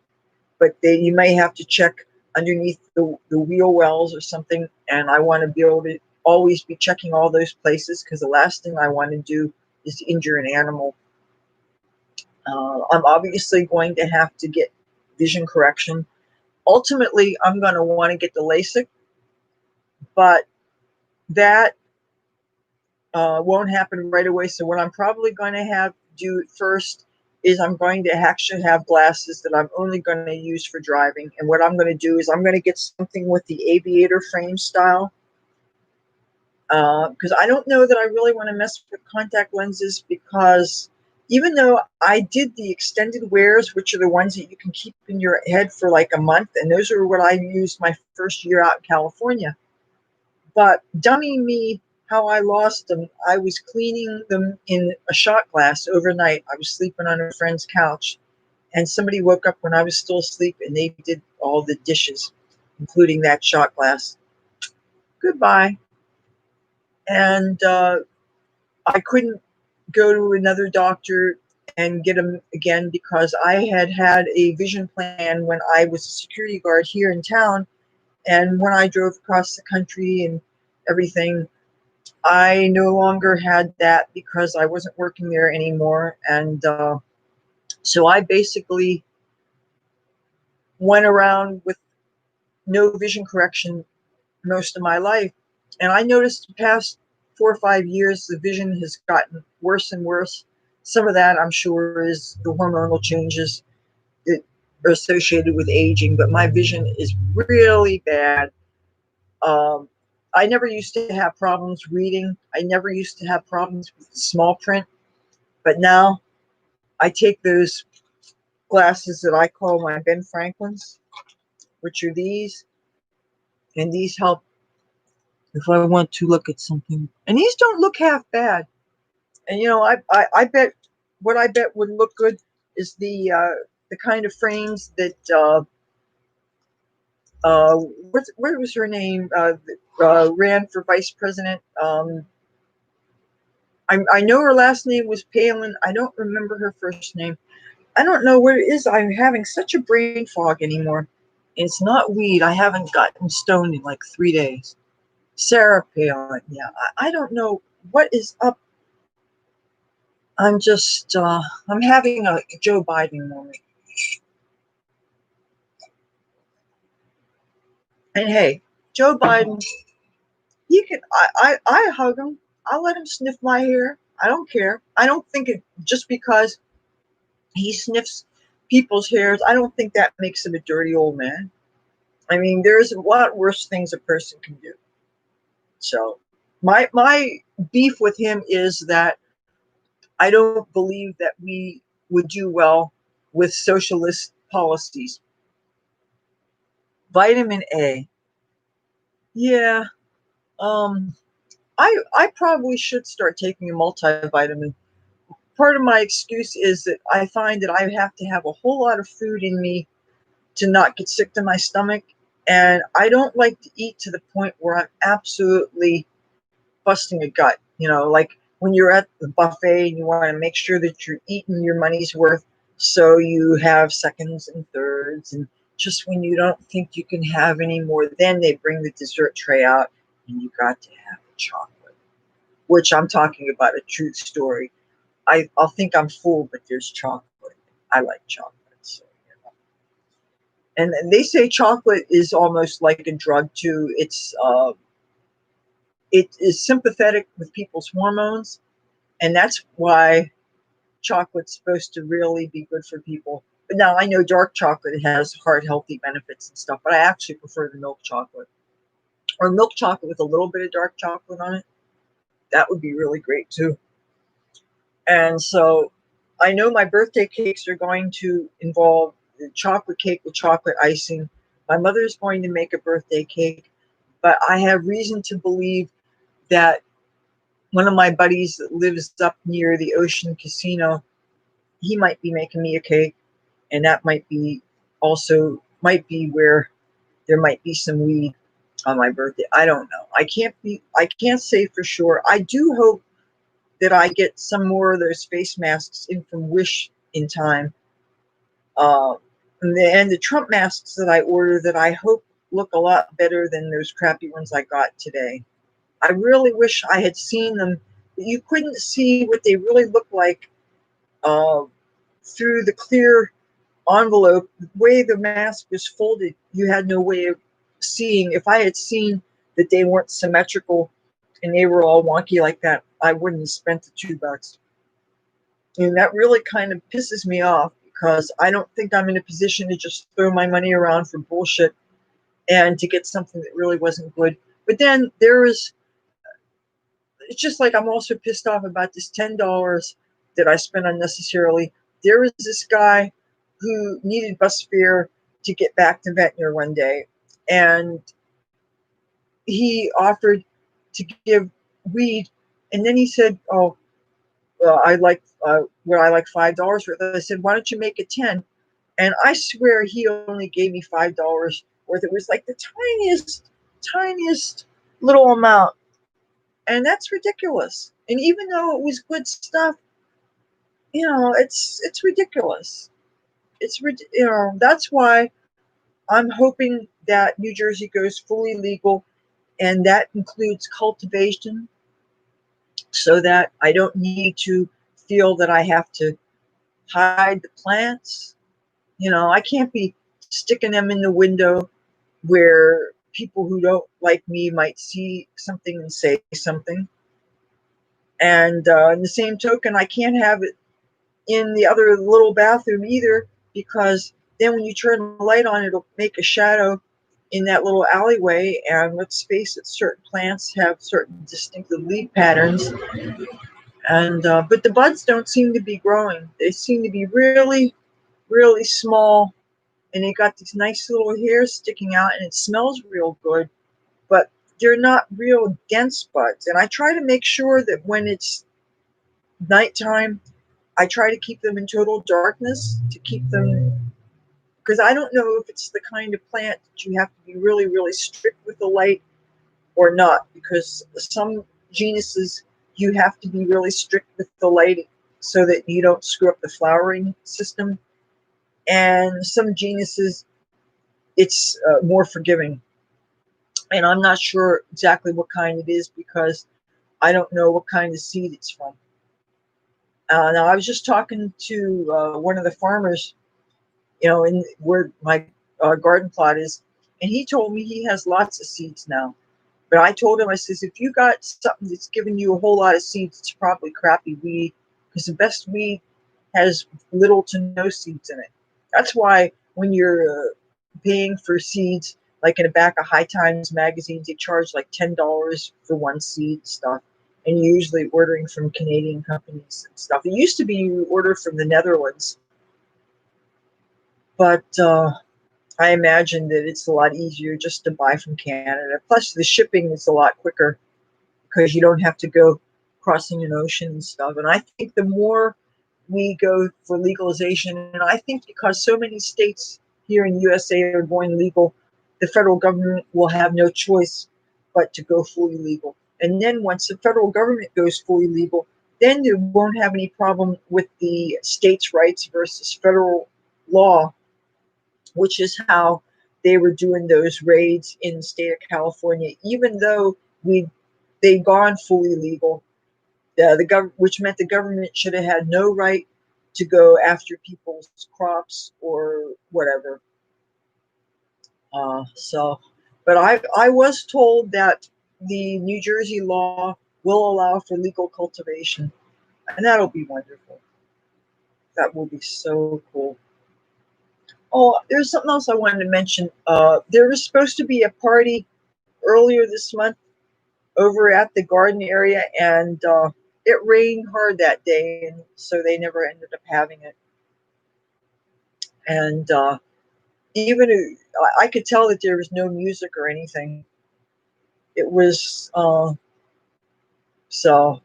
A: but you may have to check underneath the wheel wells or something. And I want to be able to always be checking all those places, because the last thing I want to do is to injure an animal. I'm obviously going to have to get vision correction. Ultimately, I'm going to want to get the LASIK, but that won't happen right away. So what I'm probably going to have do first is I'm going to actually have glasses that I'm only going to use for driving. And what I'm going to do is I'm going to get something with the aviator frame style, because I don't know that I really want to mess with contact lenses, because even though I did the extended wears, which are the ones that you can keep in your head for like a month, and those are what I used my first year out in California. But dummy me, how I lost them. I was cleaning them in a shot glass overnight. I was sleeping on a friend's couch, and somebody woke up when I was still asleep, and they did all the dishes, including that shot glass. Goodbye. And I couldn't go to another doctor and get them again, because I had had a vision plan when I was a security guard here in town. And when I drove across the country and everything, I no longer had that because I wasn't working there anymore. And so I basically went around with no vision correction most of my life. And I noticed the past 4 or 5 years, the vision has gotten worse and worse. Some of that, I'm sure, is the hormonal changes that are associated with aging, but my vision is really bad. Um, I never used to have problems reading. I never used to have problems with small print. But now I take those glasses that I call my Ben Franklins, which are these, and these help if I want to look at something. And these don't look half bad. And you know, I bet what I bet would look good is the kind of frames that what was her name, ran for vice president. I know her last name was Palin. I don't remember her first name. I don't know what it is. I'm having such a brain fog anymore. It's not weed. I haven't gotten stoned in like 3 days. Sarah Palin. Yeah, I don't know what is up. I'm just, I'm having a Joe Biden moment. And hey, Joe Biden, he can, I hug him. I'll let him sniff my hair. I don't care. I don't think it, just because he sniffs people's hairs, I don't think that makes him a dirty old man. I mean, there's a lot worse things a person can do. So my beef with him is that I don't believe that we would do well with socialist policies. Vitamin A. Yeah. Um I probably should start taking a multivitamin. Part of my excuse is that I find that I have to have a whole lot of food in me to not get sick to my stomach. And I don't like to eat to the point where I'm absolutely busting a gut. You know, like when you're at the buffet and you want to make sure that you're eating your money's worth. So you have seconds and thirds. And just when you don't think you can have any more, then they bring the dessert tray out and you got to have chocolate, which I'm talking about a true story. I'll think I'm full, but there's chocolate. I like chocolate. So, you know. And they say chocolate is almost like a drug too. It is sympathetic with people's hormones, and that's why chocolate's supposed to really be good for people. But now I know dark chocolate has heart healthy benefits and stuff, but I actually prefer the milk chocolate, or milk chocolate with a little bit of dark chocolate on it. That would be really great too. And so I know my birthday cakes are going to involve the chocolate cake with chocolate icing. My mother is going to make a birthday cake, but I have reason to believe that one of my buddies that lives up near the Ocean Casino, he might be making me a cake, and that might be also might be where there might be some weed on my birthday. I don't know. I can't say for sure. I do hope that I get some more of those face masks in from Wish in time. Uh, and the Trump masks that I order that I hope look a lot better than those crappy ones I got today. I really wish I had seen them. You couldn't see what they really look like uh, through the clear envelope. The way the mask was folded, you had no way of seeing. If I had seen that they weren't symmetrical and they were all wonky like that, I wouldn't have spent the $2. And that really kind of pisses me off because I don't think I'm in a position to just throw my money around for bullshit and to get something that really wasn't good. But then it's just like I'm also pissed off about this $10 that I spent unnecessarily. There was this guy who needed bus fare to get back to Ventnor one day, and he offered to give weed, and then he said, "Oh, I like I like $5 worth." I said, "Why don't you make it 10?" And I swear he only gave me $5 worth. It was like the tiniest little amount. And that's ridiculous. And even though it was good stuff, it's ridiculous. That's why I'm hoping that New Jersey goes fully legal, and that includes cultivation, so that I don't need to feel that I have to hide the plants. I can't be sticking them in the window where people who don't like me might see something and say something. And in the same token, I can't have it in the other little bathroom either, because then when you turn the light on, it'll make a shadow in that little alleyway. And let's face it, certain plants have certain distinctive leaf patterns. And but the buds don't seem to be growing. They seem to be really, really small, and they got these nice little hairs sticking out, and it smells real good. But they're not real dense buds. And I try to make sure that when it's nighttime, I try to keep them in total darkness to keep them, because I don't know if it's the kind of plant that you have to be really, really strict with the light or not, because some genuses you have to be really strict with the light so that you don't screw up the flowering system. And some genuses, it's more forgiving. And I'm not sure exactly what kind it is because I don't know what kind of seed it's from. Now, I was just talking to one of the farmers, in where my garden plot is, and he told me he has lots of seeds now. But I told him, I says, if you got something that's giving you a whole lot of seeds, it's probably crappy weed, because the best weed has little to no seeds in it. That's why when you're paying for seeds, like in the back of High Times magazines, they charge like $10 for one seed stuff. And you're usually ordering from Canadian companies and stuff. It used to be you order from the Netherlands, but I imagine that it's a lot easier just to buy from Canada. Plus, the shipping is a lot quicker because you don't have to go crossing an ocean and stuff. And I think the more we go for legalization, and I think because so many states here in the USA are going legal, the federal government will have no choice but to go fully legal. And then once the federal government goes fully legal, then there won't have any problem with the states' rights versus federal law, which is how they were doing those raids in the state of California, even though they'd gone fully legal. Which meant the government should have had no right to go after people's crops or whatever. But I was told that the New Jersey law will allow for legal cultivation, and that'll be wonderful. That will be so cool. Oh, there's something else I wanted to mention. There was supposed to be a party earlier this month over at the garden area, and it rained hard that day, and so they never ended up having it. And even I could tell that there was no music or anything. It was so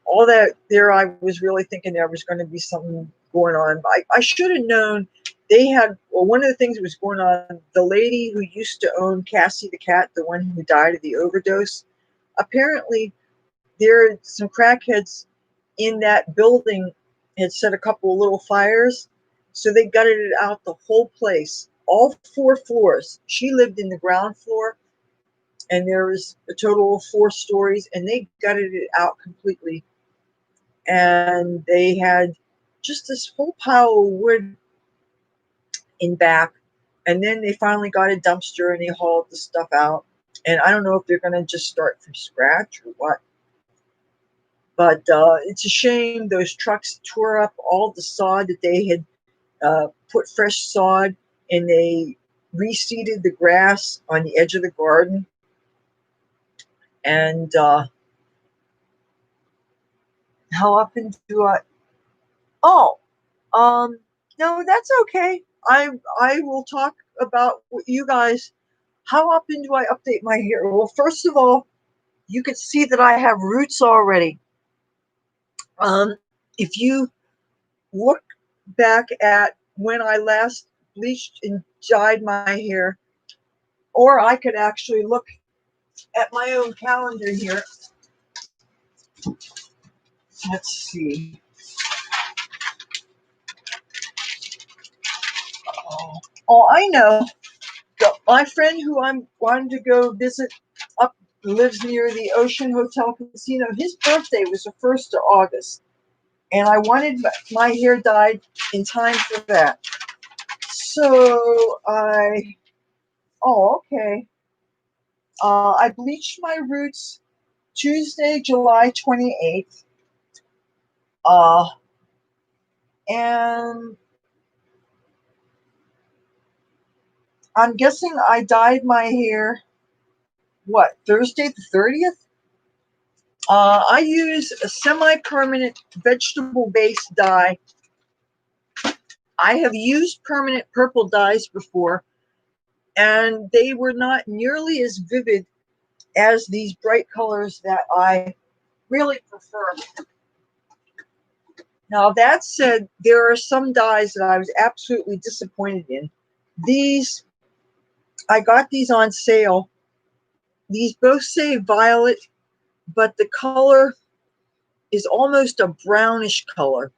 A: all that there. I was really thinking there was going to be something going on. I should have known. They had, well, one of the things that was going on, the lady who used to own Cassie the cat, the one who died of the overdose, apparently there are some crackheads in that building had set a couple of little fires, so they gutted it out the whole place, all 4 floors. She lived in the ground floor, and there was a total of 4 stories, and they gutted it out completely. And they had just this whole pile of wood in back, and then they finally got a dumpster and they hauled the stuff out. And I don't know if they're going to just start from scratch or what. But it's a shame those trucks tore up all the sod that they had put fresh sod, and they reseeded the grass on the edge of the garden. And how often do I? Oh, no, that's okay. I will talk about what you guys. How often do I update my hair? Well, first of all, you can see that I have roots already. If you look back at when I last bleached and dyed my hair, or I could actually look at my own calendar here. Let's see. Oh, I know. My friend who I'm wanting to go visit up lives near the Ocean Hotel Casino. His birthday was the 1st of August, and I wanted my hair dyed in time for that. So okay. I bleached my roots Tuesday, July 28th. And I'm guessing I dyed my hair, what, Thursday the 30th? I use a semi-permanent vegetable-based dye. I have used permanent purple dyes before, and they were not nearly as vivid as these bright colors that I really prefer. Now, that said, there are some dyes that I was absolutely disappointed in. These, I got these on sale. These both say violet, but the color is almost a brownish color.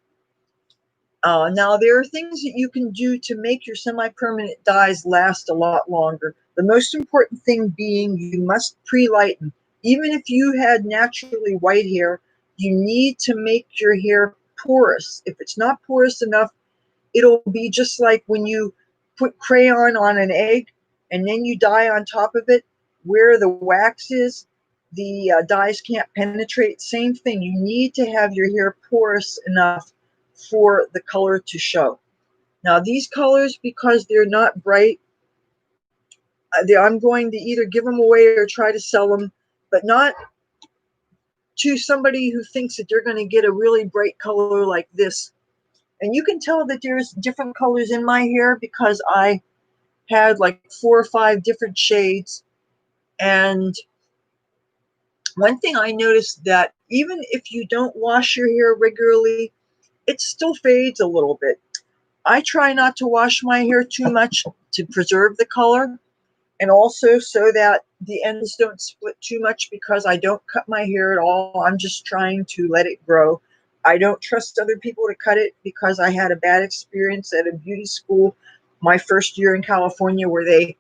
A: Now, there are things that you can do to make your semi-permanent dyes last a lot longer. The most important thing being you must pre-lighten. Even if you had naturally white hair, you need to make your hair porous. If it's not porous enough, it'll be just like when you put crayon on an egg and then you dye on top of it. Where the wax is, the dyes can't penetrate. Same thing. You need to have your hair porous enough for the color to show. Now, these colors, because they're not bright, I'm going to either give them away or try to sell them, but not to somebody who thinks that they're going to get a really bright color like this. And you can tell that there's different colors in my hair because I had like 4 or 5 different shades. And one thing I noticed, that even if you don't wash your hair regularly, it still fades a little bit. I try not to wash my hair too much to preserve the color, and also so that the ends don't split too much, because I don't cut my hair at all. I'm just trying to let it grow. I don't trust other people to cut it because I had a bad experience at a beauty school my first year in California where they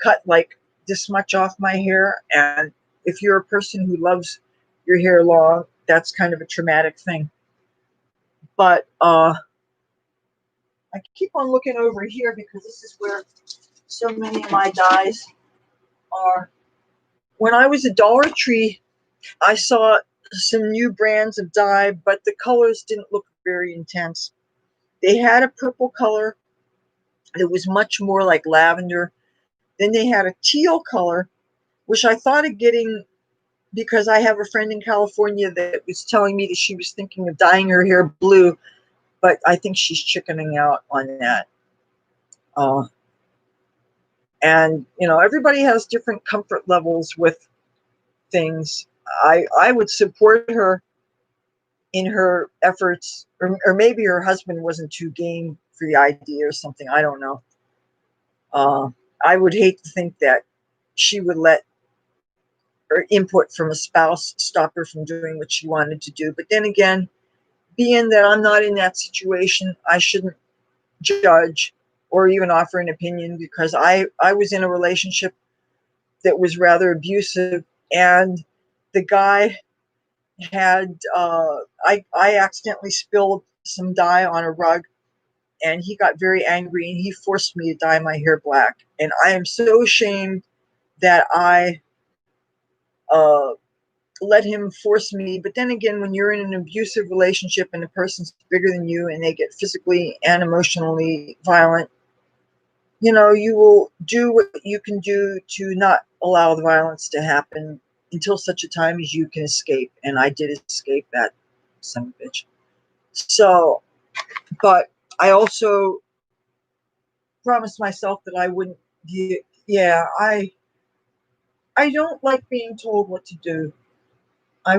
A: cut like this much off my hair. And if you're a person who loves your hair long, that's kind of a traumatic thing. But I keep on looking over here because this is where so many of my dyes are. When I was at Dollar Tree, I saw some new brands of dye, but the colors didn't look very intense. They had a purple color that was much more like lavender. Then they had a teal color, which I thought of getting because I have a friend in California that was telling me that she was thinking of dyeing her hair blue, but I think she's chickening out on that. And everybody has different comfort levels with things. I would support her in her efforts, or maybe her husband wasn't too game for the idea or something. I don't know. I would hate to think that she would let her input from a spouse stop her from doing what she wanted to do. But then again, being that I'm not in that situation, I shouldn't judge or even offer an opinion, because I was in a relationship that was rather abusive, and the guy had I accidentally spilled some dye on a rug, and he got very angry, and he forced me to dye my hair black, and I am so ashamed that I uh, let him force me. But then again, when you're in an abusive relationship and the person's bigger than you and they get physically and emotionally violent, you will do what you can do to not allow the violence to happen until such a time as you can escape. And I did escape that son of a bitch. So, but I also promised myself that I wouldn't. Yeah, I don't like being told what to do. I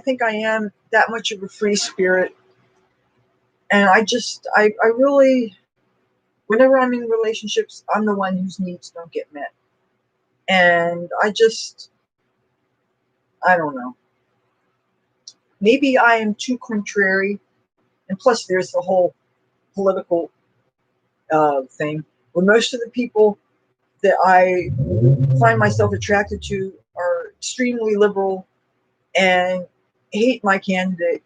A: think I am that much of a free spirit, and I really, whenever I'm in relationships, I'm the one whose needs don't get met, and I don't know. Maybe I am too contrary, and plus there's the whole political thing, where most of the people that I find myself attracted to are extremely liberal and hate my candidate.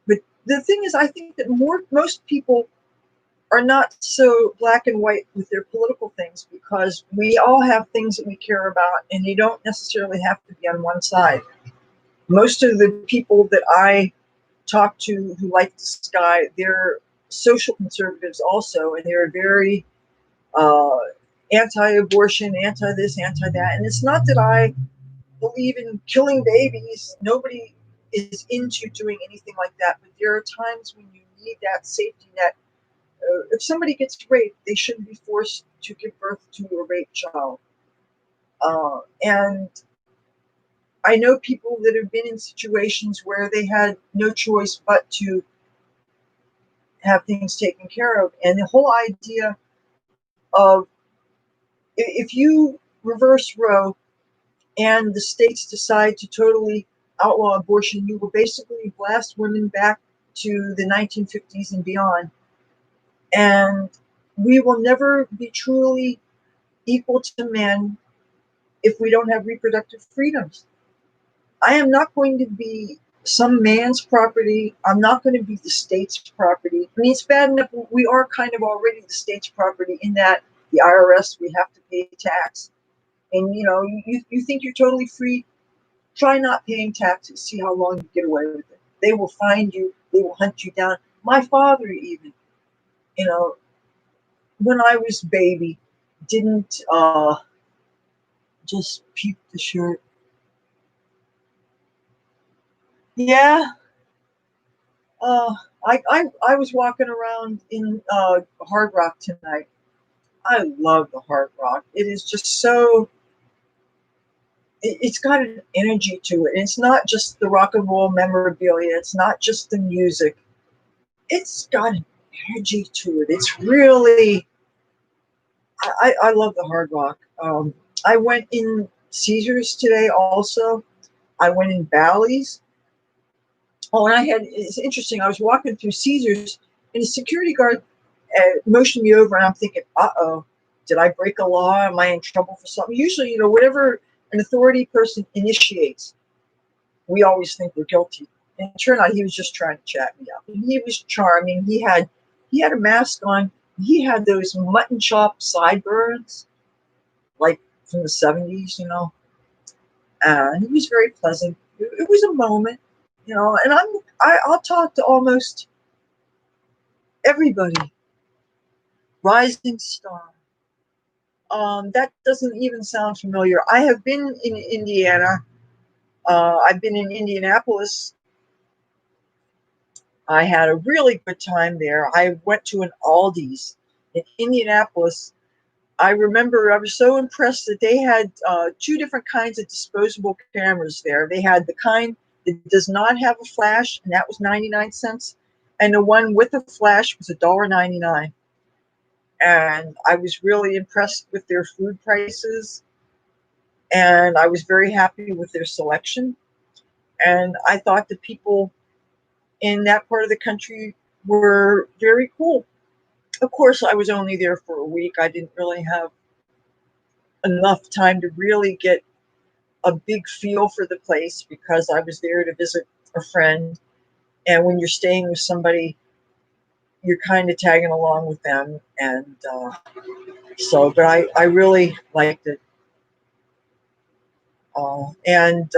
A: But the thing is, I think that most people are not so black and white with their political things, because we all have things that we care about, and you don't necessarily have to be on one side. Most of the people that I talk to who like this guy, they're social conservatives also, and they're very uh, anti-abortion, anti-this, anti-that. And it's not that I believe in killing babies. Nobody is into doing anything like that. But there are times when you need that safety net. If somebody gets raped, they shouldn't be forced to give birth to a raped child. And I know people that have been in situations where they had no choice but to have things taken care of. And the whole idea of, if you reverse Roe and the states decide to totally outlaw abortion, you will basically blast women back to the 1950s and beyond. And we will never be truly equal to men if we don't have reproductive freedoms. I am not going to be some man's property. I'm not going to be the state's property. I mean, it's bad enough we are kind of already the state's property, in that the IRS, we have to pay tax. And you think you're totally free? Try not paying taxes. See how long you get away with it. They will find you. They will hunt you down. My father, even, you know, when I was baby, didn't just peep the shirt. Yeah. Uh, I was walking around in Hard Rock tonight. I love the Hard Rock. It is just so. It's got an energy to it. It's not just the rock and roll memorabilia. It's not just the music. It's got an energy to it. It's really. I love the Hard Rock. I went in Caesars today. Also, I went in Bally's. Oh, and it's interesting. I was walking through Caesars, and the security guard motioned me over, and I'm thinking, uh-oh, did I break a law? Am I in trouble for something? Usually, whatever an authority person initiates, we always think we're guilty. And it turned out he was just trying to chat me up. And he was charming. He had a mask on. He had those mutton chop sideburns, like from the 70s, and he was very pleasant. It was a moment, and I'll talk to almost everybody. Rising star. That doesn't even sound familiar. I have been in Indiana I've been in Indianapolis. I had a really good time there. I went to an Aldi's in Indianapolis. I remember I was so impressed that they had two different kinds of disposable cameras there. They had the kind that does not have a flash, and that was 99 cents. And the one with a flash was $1.99. And I was really impressed with their food prices. And I was very happy with their selection. And I thought the people in that part of the country were very cool. Of course, I was only there for a week. I didn't really have enough time to really get a big feel for the place because I was there to visit a friend. And when you're staying with somebody, you're kind of tagging along with them. And but I really liked it. And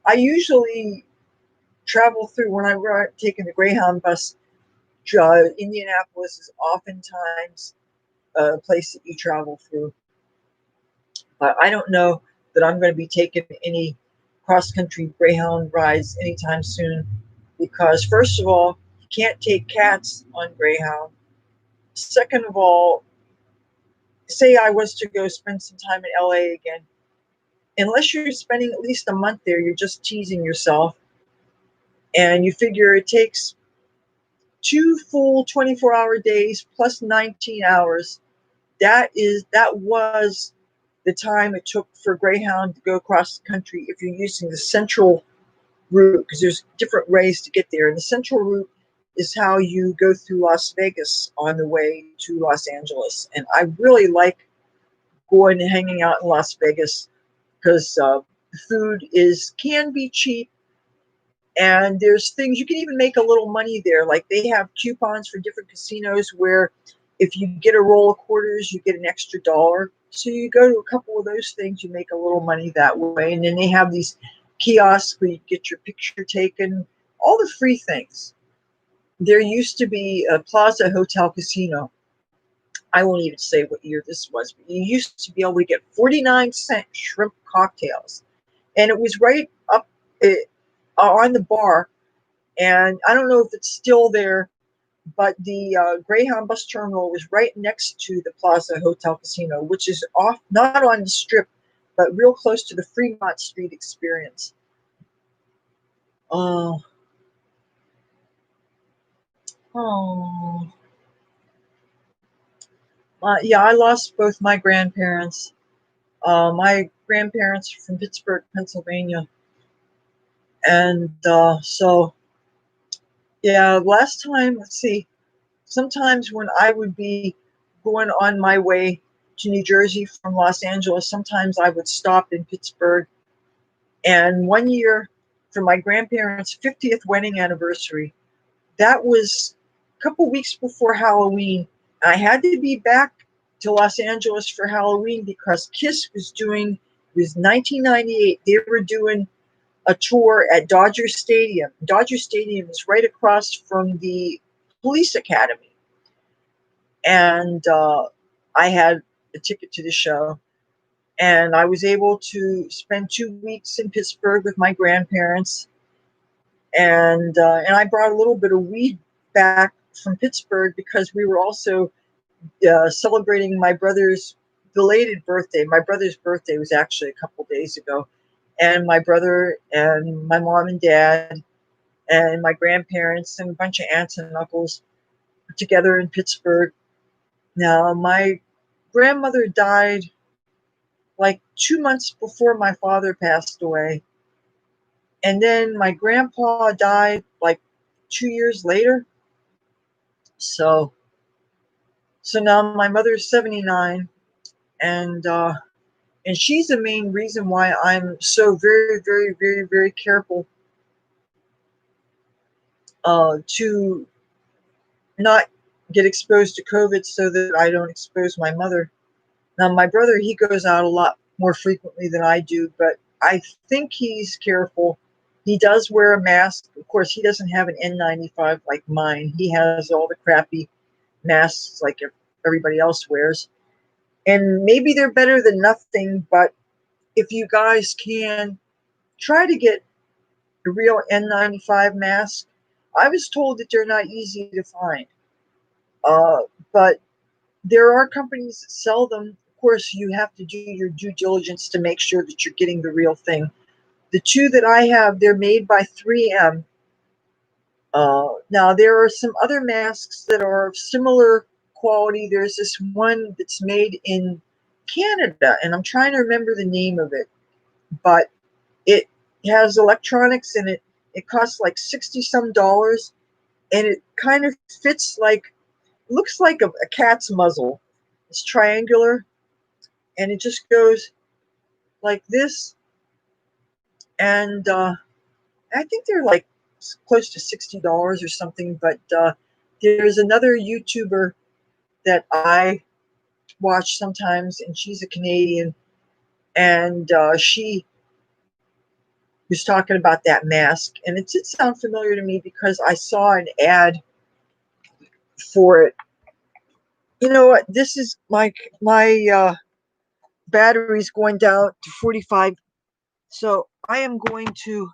A: I usually travel through when I'm taking the Greyhound bus. Indianapolis is oftentimes a place that you travel through. But I don't know that I'm going to be taking any cross-country Greyhound rides anytime soon because, first of all, you can't take cats on Greyhound. Second of all, say I was to go spend some time in LA again, unless you're spending at least a month there, you're just teasing yourself. And you figure it takes 2 full 24-hour days plus 19 hours. That was the time it took for Greyhound to go across the country if you're using the central route, because there's different ways to get there. And the central route is how you go through Las Vegas on the way to Los Angeles. And I really like going and hanging out in Las Vegas because food can be cheap. And there's things you can even make a little money there. Like they have coupons for different casinos where if you get a roll of quarters, you get an extra dollar. So you go to a couple of those things, you make a little money that way. And then they have these kiosks where you get your picture taken, all the free things. There used to be a Plaza Hotel Casino. I won't even say what year this was, but you used to be able to get 49-cent shrimp cocktails. And it was right up on the bar. And I don't know if it's still there, but the Greyhound bus terminal was right next to the Plaza Hotel Casino, which is off, not on the strip, but real close to the Fremont Street experience. Oh, oh, yeah, I lost both my grandparents. My grandparents are from Pittsburgh, Pennsylvania. And so, yeah, last time, let's see, sometimes when I would be going on my way to New Jersey from Los Angeles, sometimes I would stop in Pittsburgh. And one year for my grandparents' 50th wedding anniversary, that was a couple weeks before Halloween. I had to be back to Los Angeles for Halloween because KISS it was 1998. They were doing a tour at Dodger Stadium. Dodger Stadium is right across from the police academy. And I had a ticket to the show. And I was able to spend 2 weeks in Pittsburgh with my grandparents. And I brought a little bit of weed back from Pittsburgh because we were also celebrating my brother's belated birthday. My brother's birthday was actually a couple days ago. And my brother and my mom and dad and my grandparents and a bunch of aunts and uncles were together in Pittsburgh. Now, my grandmother died like 2 months before my father passed away. And then my grandpa died like 2 years later. So now my mother's 79, and she's the main reason why I'm so very, very, very, very careful to not get exposed to COVID so that I don't expose my mother. Now, my brother, he goes out a lot more frequently than I do, but I think he's careful. He does wear a mask. Of course, he doesn't have an N95 like mine. He has all the crappy masks like everybody else wears. And maybe they're better than nothing, but if you guys can, try to get a real N95 mask. I was told that they're not easy to find, but there are companies that sell them. Of course, you have to do your due diligence to make sure that you're getting the real thing. The two that I have, they're made by 3M. Now, there are some other masks that are of similar quality. There's this one that's made in Canada, and I'm trying to remember the name of it, but it has electronics in it. It costs like 60 some dollars, and it kind of fits like, looks like a cat's muzzle. It's triangular, and it just goes like this. And I think they're like close to $60 or something. But there's another YouTuber that I watch sometimes, and she's a Canadian, and she was talking about that mask, and it did sound familiar to me because I saw an ad for it. You know what? This is my battery's going down to 45, so I am going to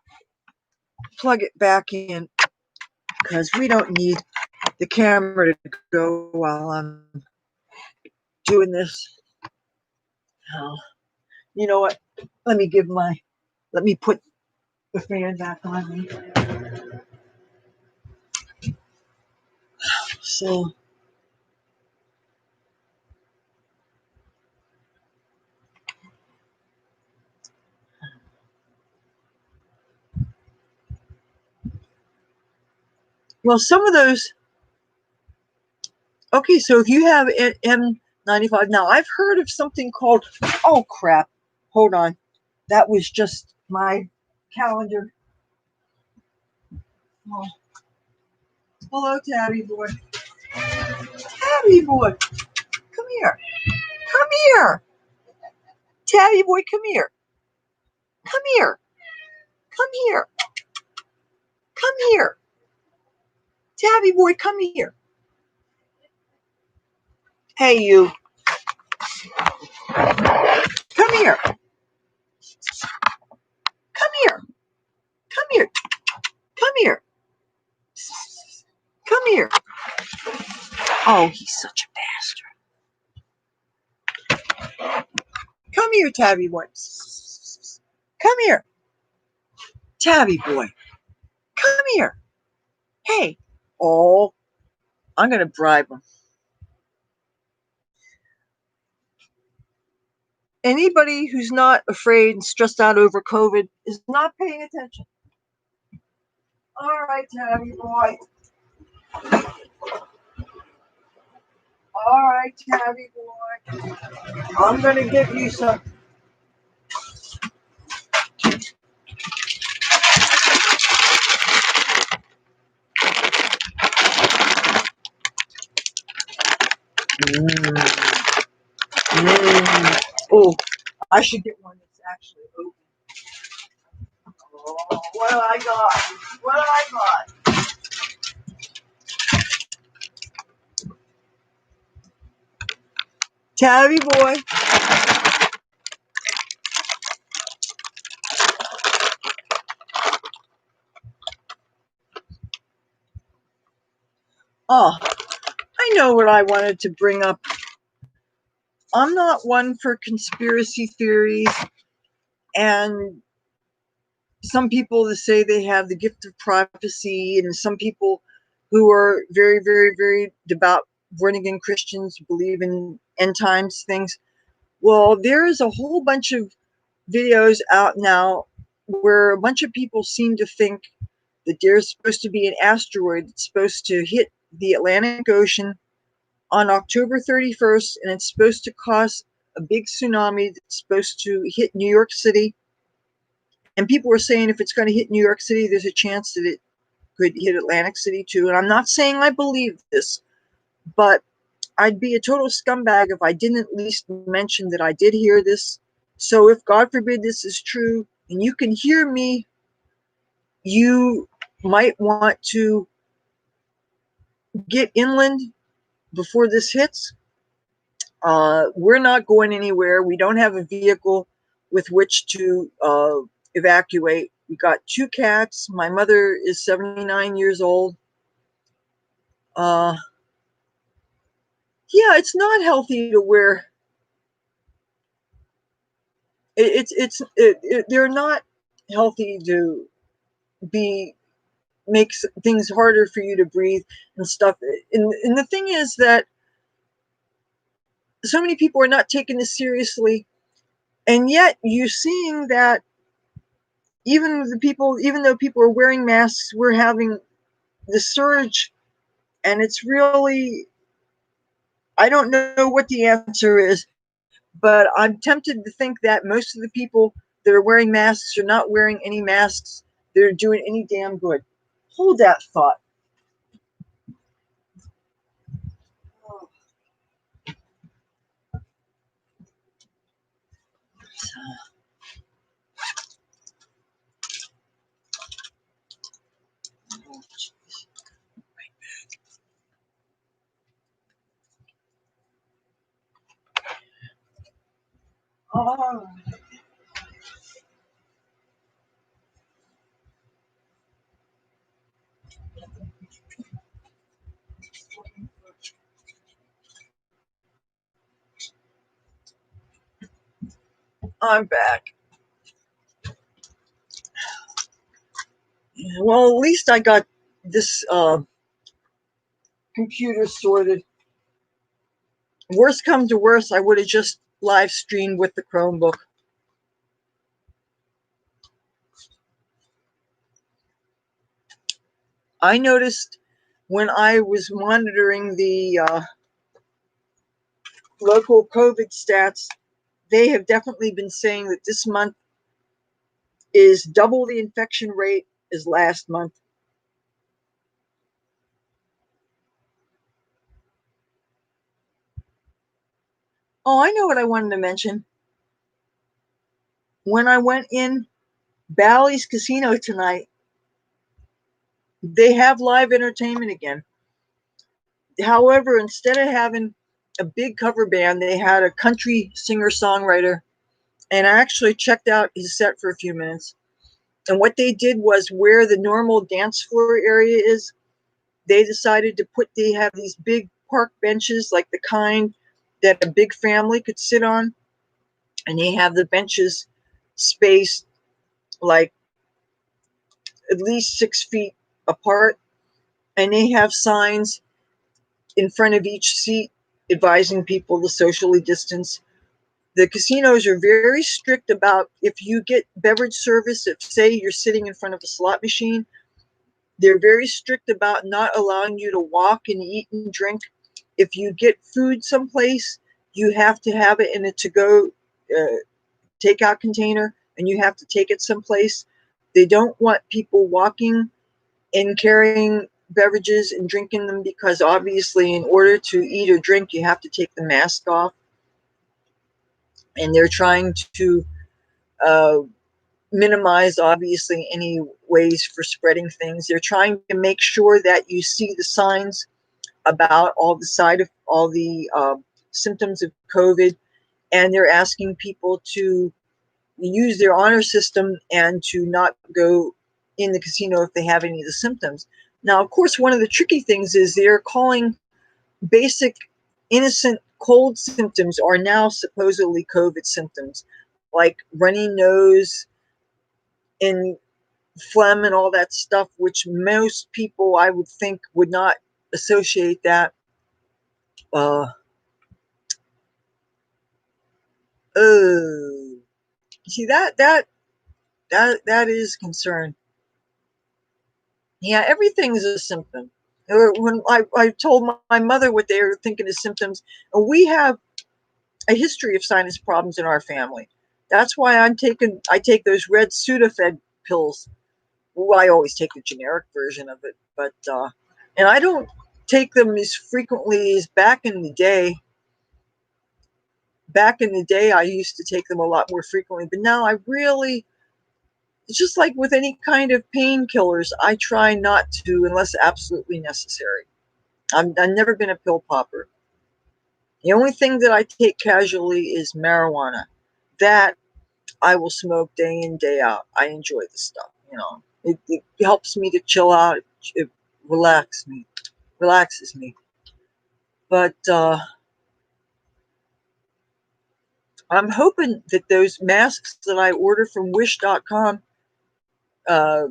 A: plug it back in because we don't need the camera to go while I'm doing this. You know what? Let me put the fan back on me. So well, some of those. Okay, so if you have M95, now I've heard of something called, oh crap, hold on. That was just my calendar. Oh. Hello, Tabby boy. Tabby boy, come here. Come here. Tabby boy, come here. Come here. Come here. Come here. Tabby boy, come here. Hey, you. Come here. Come here. Come here. Come here. Come here. Oh, he's such a bastard. Come here, Tabby boy. Come here. Tabby boy. Come here. Hey. Oh, I'm going to bribe him. Anybody who's not afraid and stressed out over COVID is not paying attention. All right, Tabby boy. All right, Tabby boy. I'm going to give you some. Oh, I should get one that's actually open. Oh, what do I got? What do I got? Tabby boy. Oh, I know what I wanted to bring up. I'm not one for conspiracy theories, and some people that say they have the gift of prophecy, and some people who are very, very, very devout born again Christians believe in end times things. Well, there is a whole bunch of videos out now where a bunch of people seem to think that there's supposed to be an asteroid that's supposed to hit the Atlantic Ocean on October 31st, and it's supposed to cause a big tsunami that's supposed to hit New York City. And people were saying if it's going to hit New York City, there's a chance that it could hit Atlantic City too. And I'm not saying I believe this, but I'd be a total scumbag if I didn't at least mention that I did hear this. So if God forbid this is true and you can hear me, you might want to get inland before this hits. We're not going anywhere. We don't have a vehicle with which to evacuate. We got 2 cats. My mother is 79 years old. Yeah, it's not healthy to wear. They're not healthy to be makes things harder for you to breathe and stuff. And the thing is that so many people are not taking this seriously, and yet you're seeing that even though people are wearing masks, we're having the surge, and it's really, I don't know what the answer is, but I'm tempted to think that most of the people that are wearing masks are not wearing any masks that are doing any damn good. Hold that thought. Oh, I'm back. Well, at least I got this computer sorted. Worst come to worst, I would have just live streamed with the Chromebook. I noticed when I was monitoring the local COVID stats, they have definitely been saying that this month is double the infection rate as last month. Oh, I know what I wanted to mention. When I went in Bally's Casino tonight, they have live entertainment again. However, instead of having a big cover band, they had a country singer-songwriter, and I actually checked out his set for a few minutes. And what they did was, where the normal dance floor area is, they decided to they have these big park benches, like the kind that a big family could sit on, and they have the benches spaced like at least 6 feet apart, and they have signs in front of each seat advising people to socially distance. The casinos are very strict about, if you get beverage service, if say you're sitting in front of a slot machine, they're very strict about not allowing you to walk and eat and drink. If you get food someplace, you have to have it in a to-go takeout container, and you have to take it someplace. They don't want people walking and carrying beverages and drinking them, because obviously in order to eat or drink, you have to take the mask off. And they're trying to uh, minimize, obviously, any ways for spreading things. They're trying to make sure that you see the signs about all the symptoms of COVID, and they're asking people to use their honor system and to not go in the casino if they have any of the symptoms. Now, of course, one of the tricky things is they're calling basic innocent cold symptoms are now supposedly COVID symptoms, like runny nose and phlegm and all that stuff, which most people, I would think, would not associate that. Oh, see, that is concern. Yeah, everything is a symptom. When I told my mother what they were thinking of symptoms, and we have a history of sinus problems in our family. That's why I take those red Sudafed pills. Well, I always take the generic version of it, but and I don't take them as frequently as back in the day. Back in the day, I used to take them a lot more frequently, but now I really, it's just like with any kind of painkillers, I try not to unless absolutely necessary. I've never been a pill popper. The only thing that I take casually is marijuana. That I will smoke day in, day out. I enjoy this stuff, you know. It helps me to chill out. It relaxes me. But I'm hoping that those masks that I order from Wish.com uh,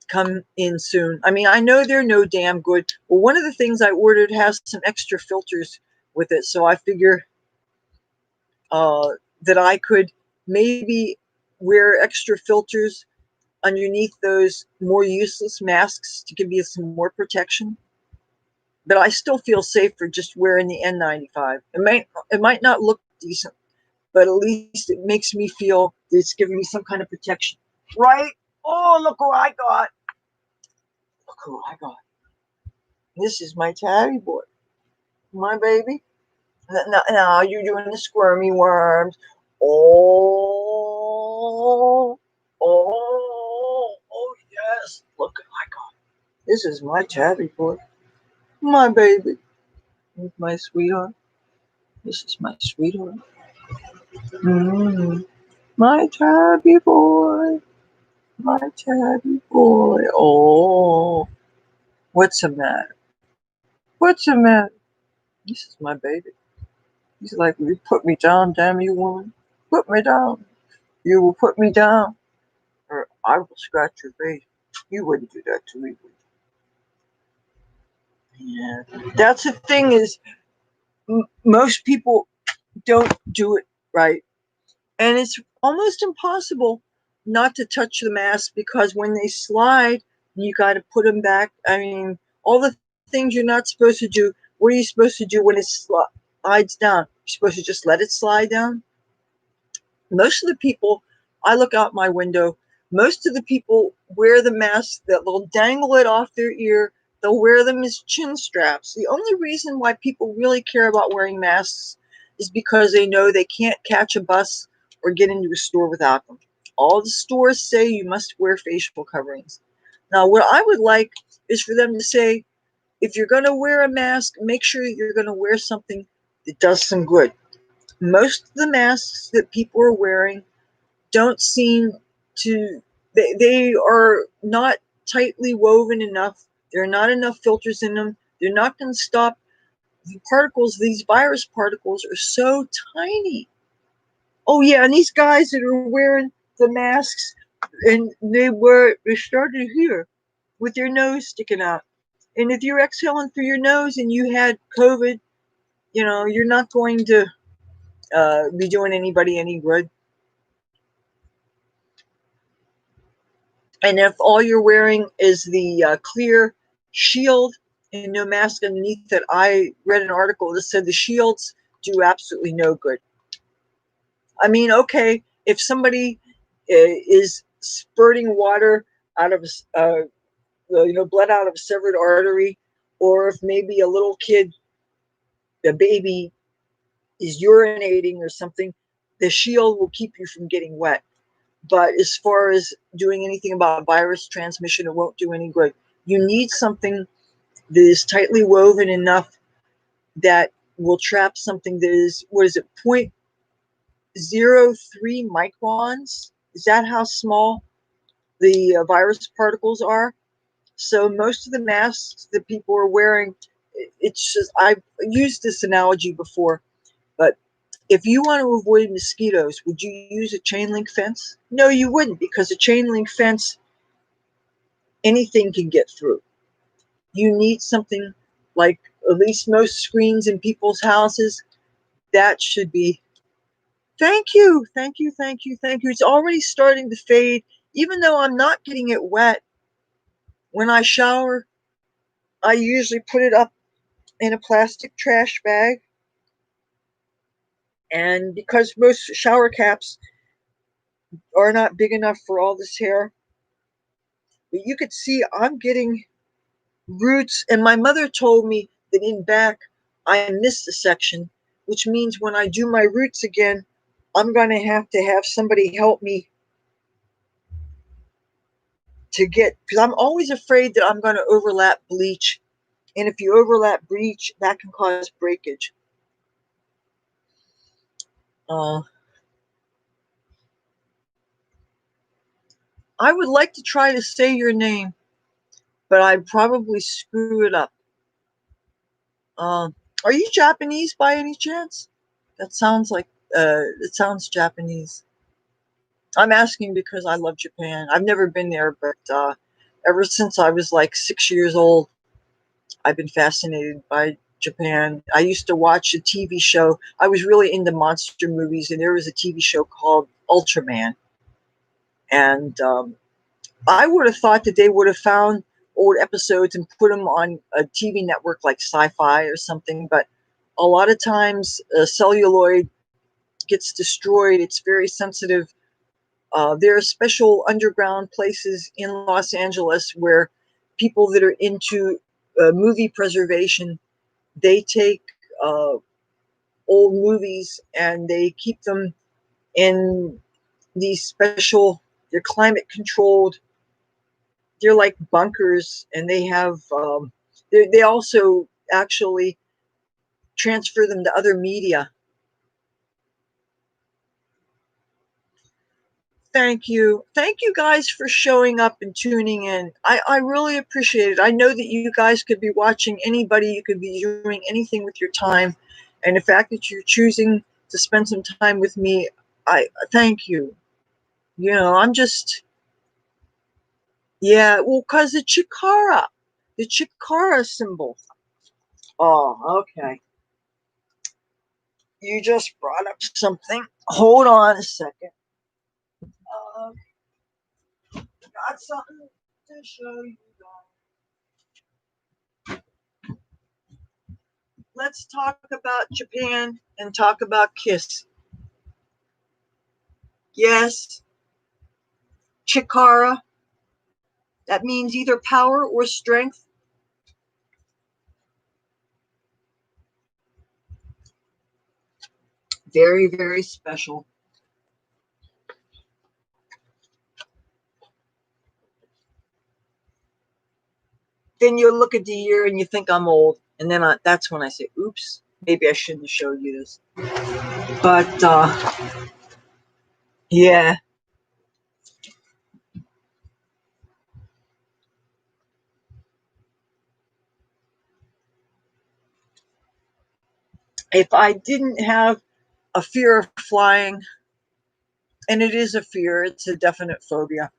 A: come in soon. I mean, I know they're no damn good. Well, one of the things I ordered has some extra filters with it, so I figure uh, that I could maybe wear extra filters underneath those more useless masks to give you some more protection. But I still feel safer just wearing the N95. It might not look decent, but at least it makes me feel that it's giving me some kind of protection. Right? Oh, look who I got. Look who I got. This is my tabby boy. My baby. Now you're doing the squirmy worms. Oh, oh, yes. Look what I got. This is my tabby boy. My baby. My sweetheart. This is my sweetheart. Mm, my tabby boy. My tabby boy. Oh, what's the matter? What's the matter? This is my baby. He's like, you put me down, damn you woman. Put me down. You will put me down, or I will scratch your face. You wouldn't do that to me, would you? Yeah. That's the thing is, most people don't do it right. And it's almost impossible not to touch the mask because when they slide, you got to put them back. I mean, all the things you're not supposed to do. What are you supposed to do when it slides down? You're supposed to just let it slide down? Most of the people, I look out my window, most of the people wear the mask that they'll dangle it off their ear. They'll wear them as chin straps. The only reason why people really care about wearing masks is because they know they can't catch a bus or get into a store without them. All the stores say you must wear facial coverings. Now, what I would like is for them to say, if you're going to wear a mask, make sure you're going to wear something that does some good. Most of the masks that people are wearing don't seem to, they are not tightly woven enough. There are not enough filters in them. They're not going to stop the particles. These virus particles are so tiny. Oh yeah, and these guys that are wearing the masks, and they started here with their nose sticking out. And if you're exhaling through your nose and you had COVID, you know, you're not going to be doing anybody any good. And if all you're wearing is the clear shield and no mask underneath it, I read an article that said the shields do absolutely no good. I mean, okay, if somebody is spurting water out of, blood out of a severed artery, or if maybe a little kid, a baby, is urinating or something, the shield will keep you from getting wet. But as far as doing anything about virus transmission, it won't do any good. You need something that is tightly woven enough that will trap something that is, what is it, 0.03 microns? Is that how small the virus particles are? So most of the masks that people are wearing, it's just, I've used this analogy before, but if you want to avoid mosquitoes, would you use a chain link fence? No, you wouldn't, because a chain link fence, anything can get through. You need something like, at least most screens in people's houses, that should be, thank you, thank you, thank you, thank you. It's already starting to fade. Even though I'm not getting it wet, when I shower, I usually put it up in a plastic trash bag. And because most shower caps are not big enough for all this hair, but you could see I'm getting roots. And my mother told me that in back, I missed a section, which means when I do my roots again, I'm going to have somebody help me to get, because I'm always afraid that I'm going to overlap bleach. And if you overlap bleach, that can cause breakage. Uh, I would like to try to say your name, but I'd probably screw it up. Are you Japanese by any chance? That sounds like, it sounds Japanese. I'm asking because I love Japan. I've never been there, but ever since I was like 6 years old, I've been fascinated by Japan. I used to watch a TV show. I was really into monster movies, and there was a TV show called Ultraman. And I would have thought that they would have found old episodes and put them on a TV network like Sci-Fi or something. But a lot of times, celluloid gets destroyed. It's very sensitive. There are special underground places in Los Angeles where people that are into movie preservation, they take old movies and they keep them in these special, they're climate controlled, they're like bunkers, and they have, they also actually transfer them to other media. Thank you. Thank you guys for showing up and tuning in. I really appreciate it. I know that you guys could be watching anybody. You could be doing anything with your time. And the fact that you're choosing to spend some time with me, I thank you. You know, I'm just, yeah, well, because the Chikara symbol. Oh, okay. You just brought up something. Hold on a second. Got something to show you guys. Let's talk about Japan and talk about Kiss. Yes, Chikara. That means either power or strength. Very, very special. Then you look at the year and you think I'm old. And then that's when I say, oops, maybe I shouldn't have showed you this. But, yeah. If I didn't have a fear of flying, and it is a fear, it's a definite phobia.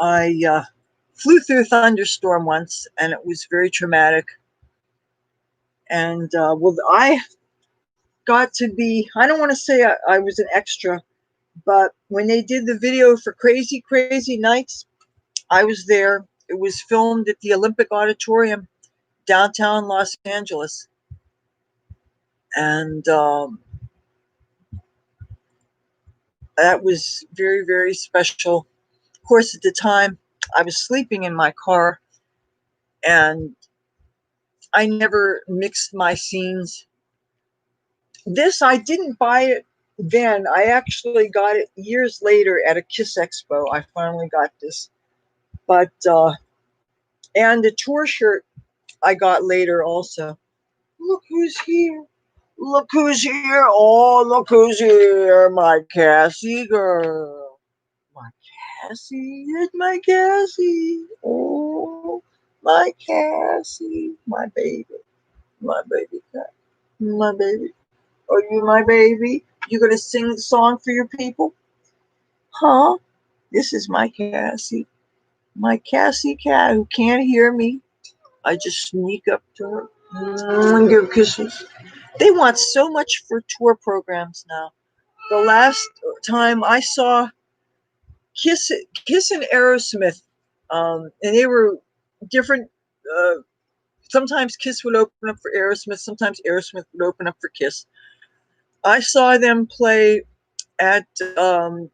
A: I flew through a thunderstorm once, and it was very traumatic. And well, I got to be, I don't want to say I was an extra, but when they did the video for Crazy Crazy Nights, I was there. It was filmed at the Olympic Auditorium, downtown Los Angeles. And that was very, very special. Of course, at the time, I was sleeping in my car, and I never mixed my scenes. This, I didn't buy it then. I actually got it years later at a Kiss Expo. I finally got this. But, and the tour shirt I got later also. Look who's here. Look who's here. Oh, look who's here. My Cassie girl. My Cassie. It's my Cassie. Oh, my Cassie. My baby. My baby cat. My baby. Are you my baby? You gonna sing the song for your people? Huh? This is my Cassie. My Cassie cat who can't hear me. I just sneak up to her and give kisses. They want so much for tour programs now. The last time I saw Kiss and Aerosmith, and they were different. Sometimes Kiss would open up for Aerosmith. Sometimes Aerosmith would open up for Kiss. I saw them play at a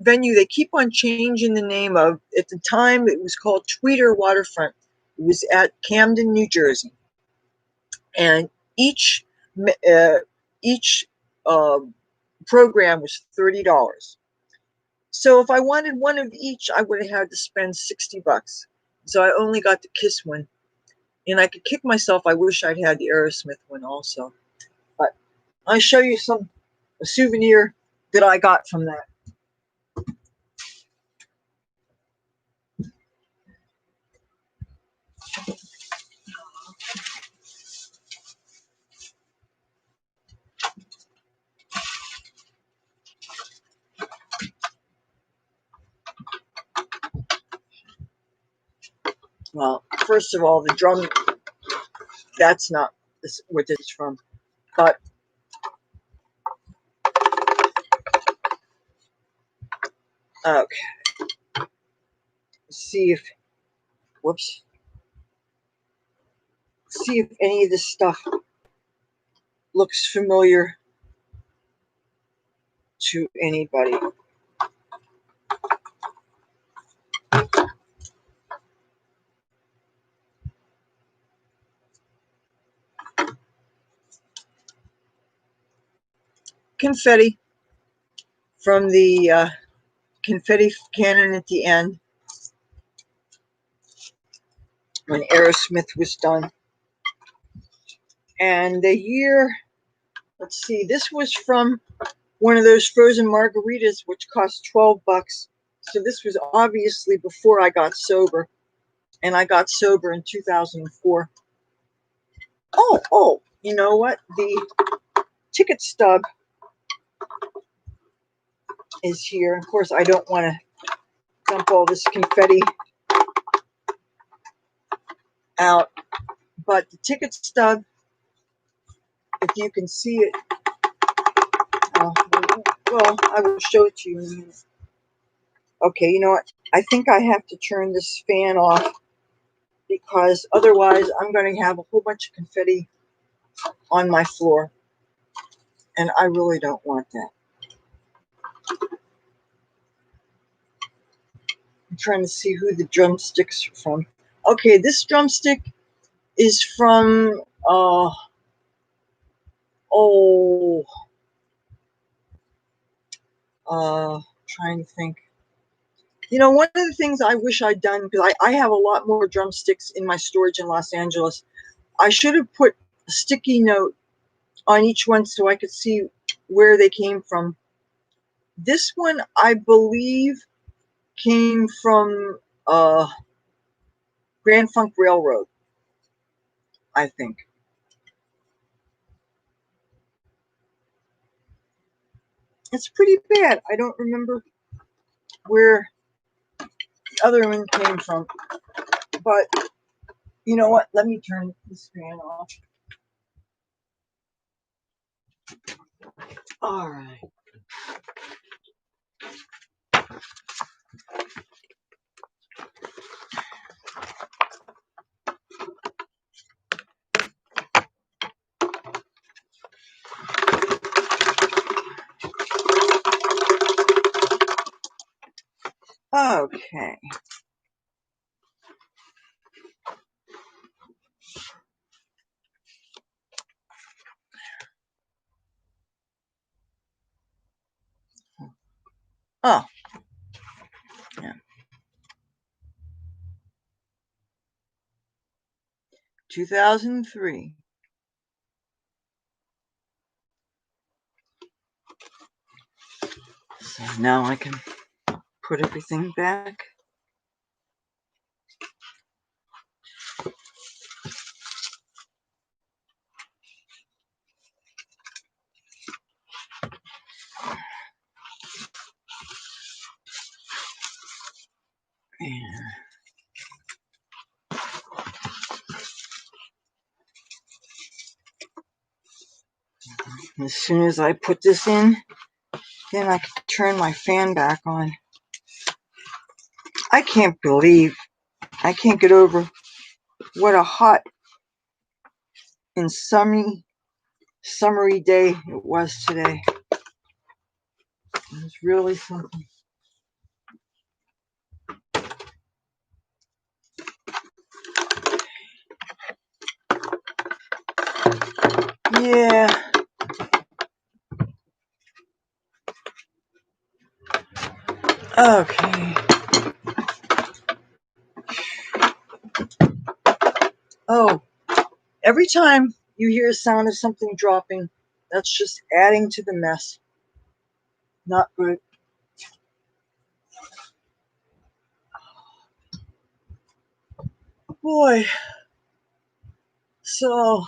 A: venue they keep on changing the name of. At the time, it was called Tweeter Waterfront. It was at Camden, New Jersey, and each program was $30. So if I wanted one of each, I would have had to spend $60. So I only got the Kiss one, and I could kick myself. I wish I'd had the Aerosmith one also. But I'll show you a souvenir that I got from that. Well, first of all, the drum, that's not what this is from. But okay, see if, whoops, see if any of this stuff looks familiar to anybody. Confetti from the confetti cannon at the end when Aerosmith was done. And the year, let's see, this was from one of those frozen margaritas, which cost $12. So this was obviously before I got sober. And I got sober in 2004. Oh, you know what? The ticket stub is here. Of course, I don't want to dump all this confetti out. But the ticket stub, if you can see it, well, I will show it to you in a minute. Okay, you know what? I think I have to turn this fan off because otherwise I'm going to have a whole bunch of confetti on my floor. And I really don't want that. I'm trying to see who the drumsticks are from. Okay, this drumstick is from, trying to think. You know, one of the things I wish I'd done, because I have a lot more drumsticks in my storage in Los Angeles, I should have put a sticky note on each one so I could see where they came from. This one, I believe, came from Grand Funk Railroad, I think. It's pretty bad. I don't remember where the other one came from. But you know what? Let me turn this fan off. All right. Okay. Oh, yeah. 2003. So now I can put everything back. And as soon as I put this in, then I can turn my fan back on. I can't get over what a hot and summery day it was today. It was really something. Yeah. Okay. Oh, every time you hear a sound of something dropping, that's just adding to the mess. Not good. Boy. So,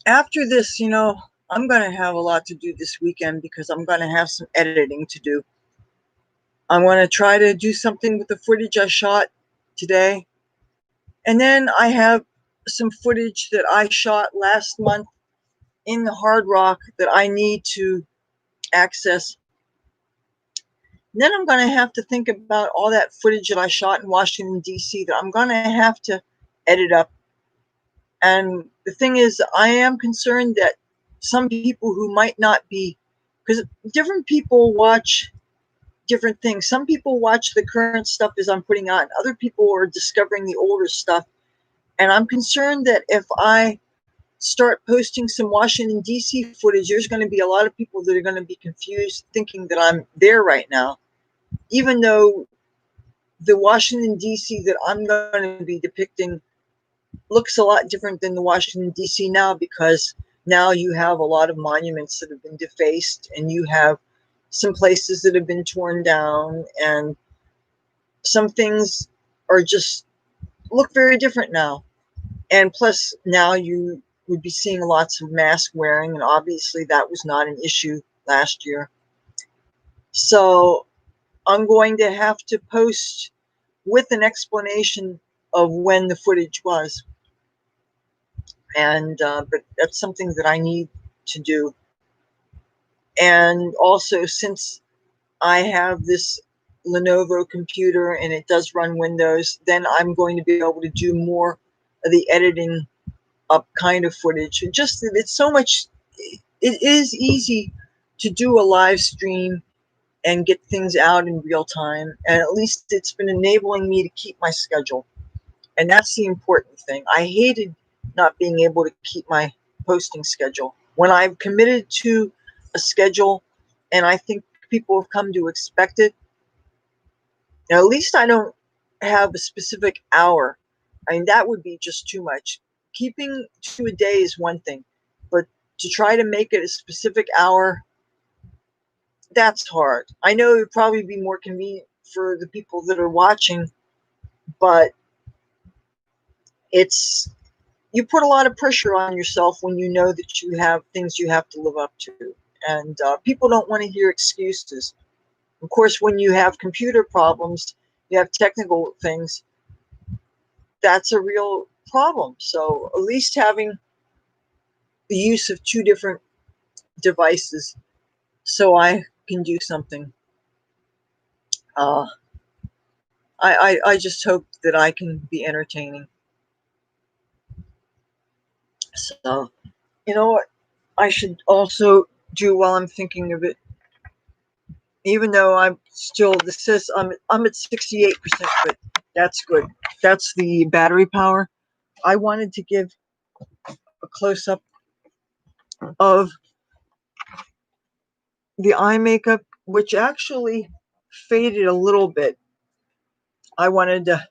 A: after this, you know, I'm going to have a lot to do this weekend because I'm going to have some editing to do. I want to try to do something with the footage I shot today And then I have some footage that I shot last month in the Hard Rock that I need to access. And then I'm going to have to think about all that footage that I shot in Washington, D.C. that I'm going to have to edit up. And the thing is, I am concerned that some people who might not be, because different people watch different things. Some people watch the current stuff as I'm putting out, and other people are discovering the older stuff. And I'm concerned that if I start posting some Washington, D.C. footage, there's going to be a lot of people that are going to be confused, thinking that I'm there right now, even though the Washington, D.C. that I'm going to be depicting looks a lot different than the Washington, D.C. now, because now you have a lot of monuments that have been defaced, and you have some places that have been torn down, and some things are just look very different now. And plus, now you would be seeing lots of mask wearing, and obviously that was not an issue last year. So I'm going to have to post with an explanation of when the footage was. And but that's something that I need to do. And also, since I have this Lenovo computer and it does run Windows, then I'm going to be able to do more of the editing up kind of footage. Just that it's so much, it is easy to do a live stream and get things out in real time. And at least it's been enabling me to keep my schedule. And that's the important thing. I hated not being able to keep my posting schedule. When I've committed to a schedule, and I think people have come to expect it, now, at least I don't have a specific hour. I mean, that would be just too much. Keeping to a day is one thing, but to try to make it a specific hour, that's hard. I know it would probably be more convenient for the people that are watching, but it's, you put a lot of pressure on yourself when you know that you have things you have to live up to. And people don't want to hear excuses. Of course, when you have computer problems, you have technical things, that's a real problem. So at least having the use of two different devices so I can do something. I just hope that I can be entertaining. So, you know what? I should also do while I'm thinking of it. Even though I'm still, this says I'm at 68%, but that's good. That's the battery power. I wanted to give a close up of the eye makeup, which actually faded a little bit. I wanted to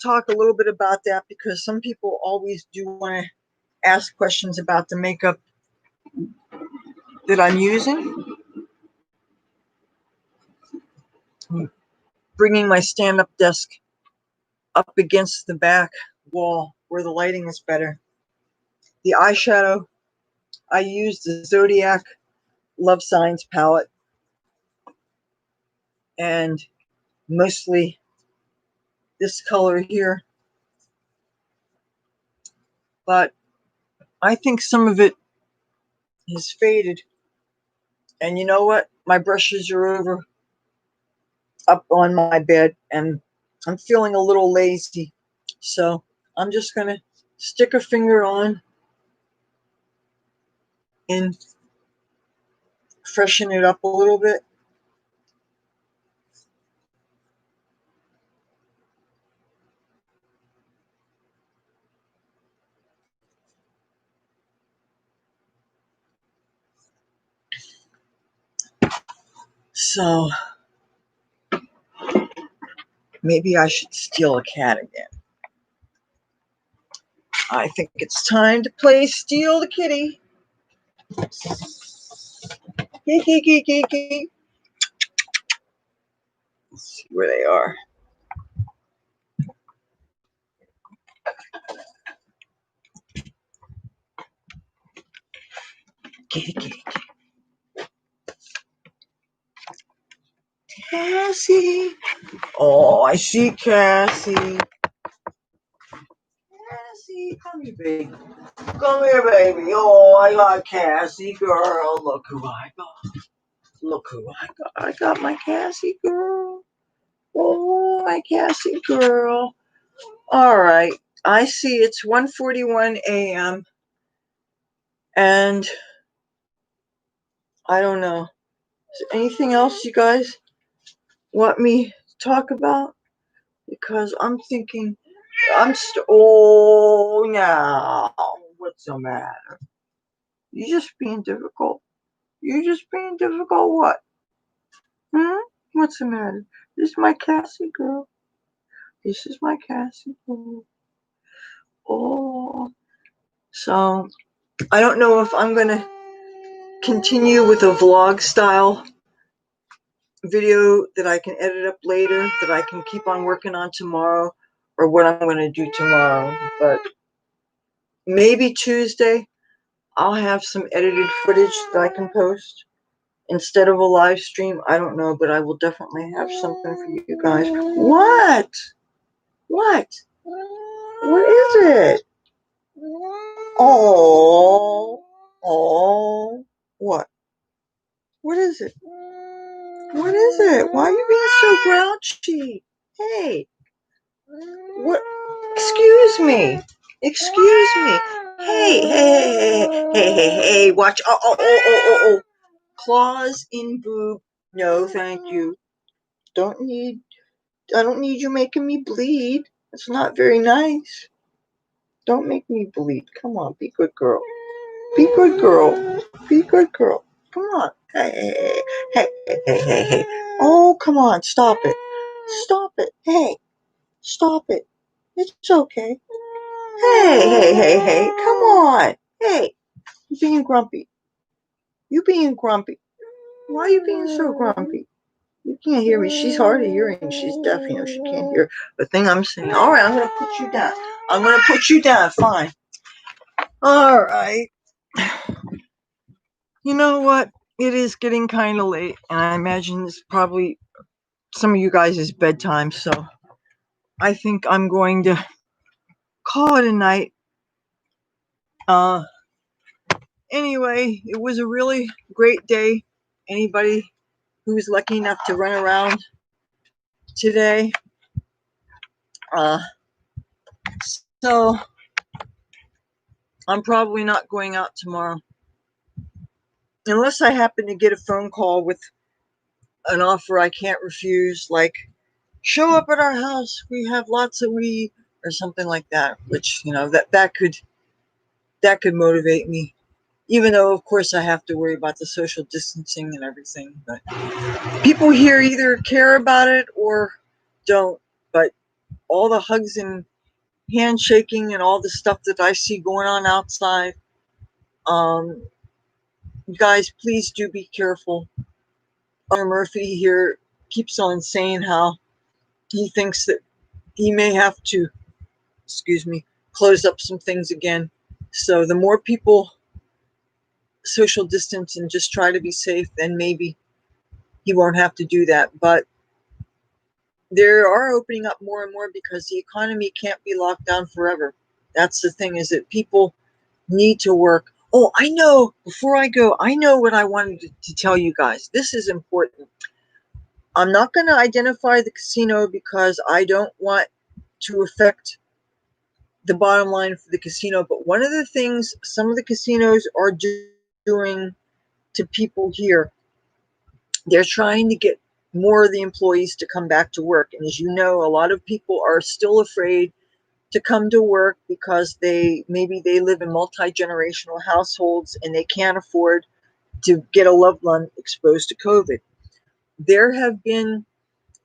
A: talk a little bit about that because some people always do want to ask questions about the makeup that I'm using. I'm bringing my stand-up desk up against the back wall where the lighting is better. The eyeshadow, I used the Zodiac Love Signs palette, and mostly this color here, but I think some of it is faded. And you know what? My brushes are over up on my bed, and I'm feeling a little lazy. So I'm just going to stick a finger on and freshen it up a little bit. So maybe I should steal a cat again. I think it's time to play Steal the Kitty. Let's see where they are. Kitty, kitty, kitty. Cassie. Oh, I see Cassie. Come here, baby. Come here, baby. Oh, I got Cassie, girl. Look who I got. Look who I got. I got my Cassie girl. Oh, my Cassie girl. All right. I see it's 1:41 a.m. and I don't know. Is there anything else you guys want me to talk about? Because I'm thinking, oh, now. What's the matter? You just being difficult. You just being difficult, what? What's the matter? This is my Cassie girl. This is my Cassie girl. Oh. So, I don't know if I'm going to continue with a vlog style video that I can edit up later, that I can keep on working on tomorrow, or what I'm going to do tomorrow. But maybe Tuesday, I'll have some edited footage that I can post instead of a live stream. I don't know, but I will definitely have something for you guys. What? What? What is it? Oh. Oh. What? What is it? What is it? Why are you being so grouchy? Hey. What? Excuse me. Excuse me. Hey, hey, hey, hey, hey, hey, watch. Oh. Claws in boob. No, thank you. I don't need you making me bleed. It's not very nice. Don't make me bleed. Come on, be good girl. Be good girl. Be good girl. Come on. Hey. Oh, come on. Stop it. Stop it. Hey. Stop it. It's okay. Hey. Come on. Hey. You being grumpy. You being grumpy. Why are you being so grumpy? You can't hear me. She's hard of hearing. She's deaf. She can't hear the thing I'm saying. All right, I'm going to put you down. I'm going to put you down. Fine. All right. You know what? It is getting kind of late, and I imagine it's probably some of you guys' bedtime, so I think I'm going to call it a night. Anyway, it was a really great day. Anybody who was lucky enough to run around today. So I'm probably not going out tomorrow. Unless I happen to get a phone call with an offer I can't refuse, like, show up at our house, we have lots of weed, or something like that, which, that could motivate me. Even though, of course, I have to worry about the social distancing and everything. But people here either care about it or don't. But all the hugs and handshaking and all the stuff that I see going on outside, guys, please do be careful. Murphy here keeps on saying how he thinks that he may have to, close up some things again. So the more people social distance and just try to be safe, then maybe he won't have to do that. But they are opening up more and more because the economy can't be locked down forever. That's the thing, is that people need to work. Oh, I know, before I go, I know what I wanted to tell you guys. This is important. I'm not going to identify the casino because I don't want to affect the bottom line for the casino. But one of the things some of the casinos are doing to people here, they're trying to get more of the employees to come back to work. And as you know, a lot of people are still afraid to come to work because maybe they live in multi-generational households and they can't afford to get a loved one exposed to COVID. There have been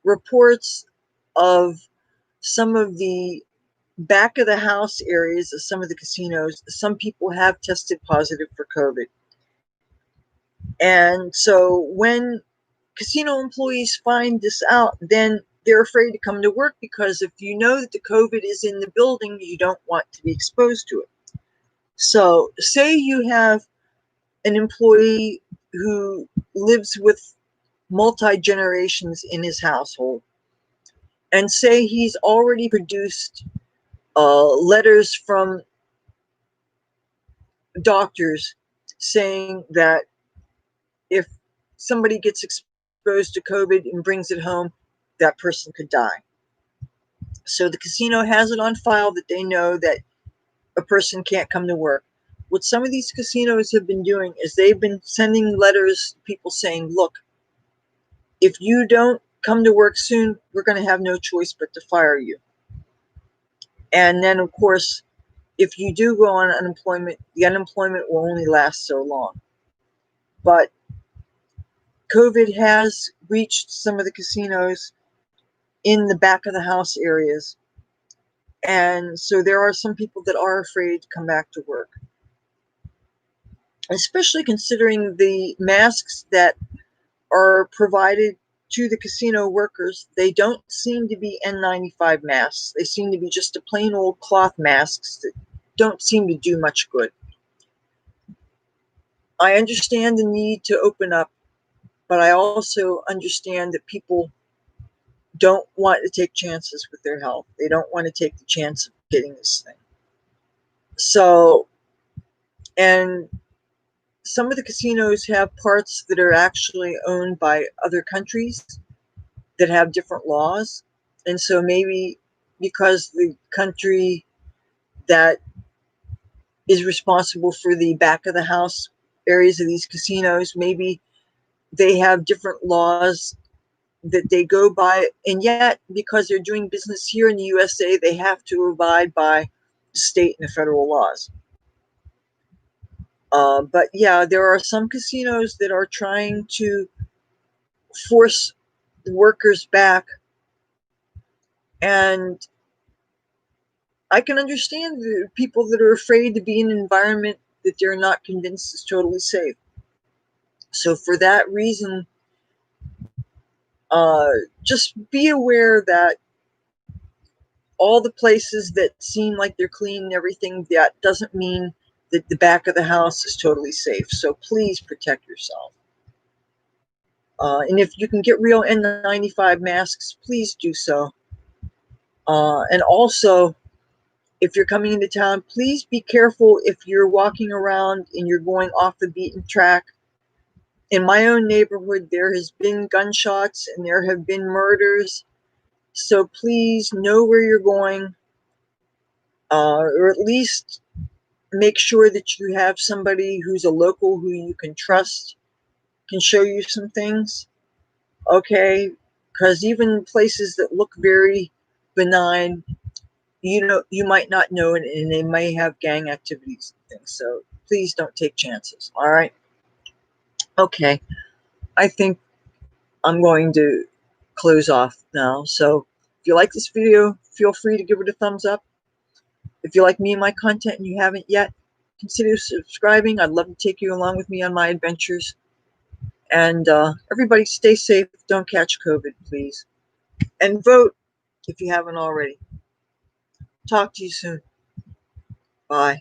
A: reports of some of the back of the house areas of some of the casinos. Some people have tested positive for COVID. And so when casino employees find this out, then they're afraid to come to work, because if you know that the COVID is in the building, you don't want to be exposed to it. So say you have an employee who lives with multi-generations in his household, and say he's already produced letters from doctors saying that if somebody gets exposed to COVID and brings it home, that person could die. So the casino has it on file that they know that a person can't come to work. What some of these casinos have been doing is they've been sending letters to people saying, look, if you don't come to work soon, we're going to have no choice but to fire you. And then, of course, if you do go on unemployment, the unemployment will only last so long. But COVID has reached some of the casinos in the back of the house areas. And so there are some people that are afraid to come back to work, especially considering the masks that are provided to the casino workers. They don't seem to be N95 masks. They seem to be just a plain old cloth masks that don't seem to do much good. I understand the need to open up, but I also understand that people don't want to take chances with their health. They don't want to take the chance of getting this thing. So, and some of the casinos have parts that are actually owned by other countries that have different laws. And so maybe because the country that is responsible for the back of the house areas of these casinos, maybe they have different laws that they go by, and yet because they're doing business here in the USA, they have to abide by the state and the federal laws. But yeah, there are some casinos that are trying to force the workers back, and I can understand the people that are afraid to be in an environment that they're not convinced is totally safe. So for that reason, just be aware that all the places that seem like they're clean and everything, that doesn't mean that the back of the house is totally safe. So please protect yourself. And if you can get real N95 masks, please do so. And also, if you're coming into town, please be careful if you're walking around and you're going off the beaten track. In my own neighborhood, there has been gunshots and there have been murders. So please know where you're going, or at least make sure that you have somebody who's a local who you can trust, can show you some things. Okay? Because even places that look very benign, you might not know, and they may have gang activities and things. So please don't take chances. All right? Okay. I think I'm going to close off now. So if you like this video, feel free to give it a thumbs up. If you like me and my content and you haven't yet, consider subscribing. I'd love to take you along with me on my adventures. And everybody stay safe. Don't catch COVID, please. And vote if you haven't already. Talk to you soon. Bye.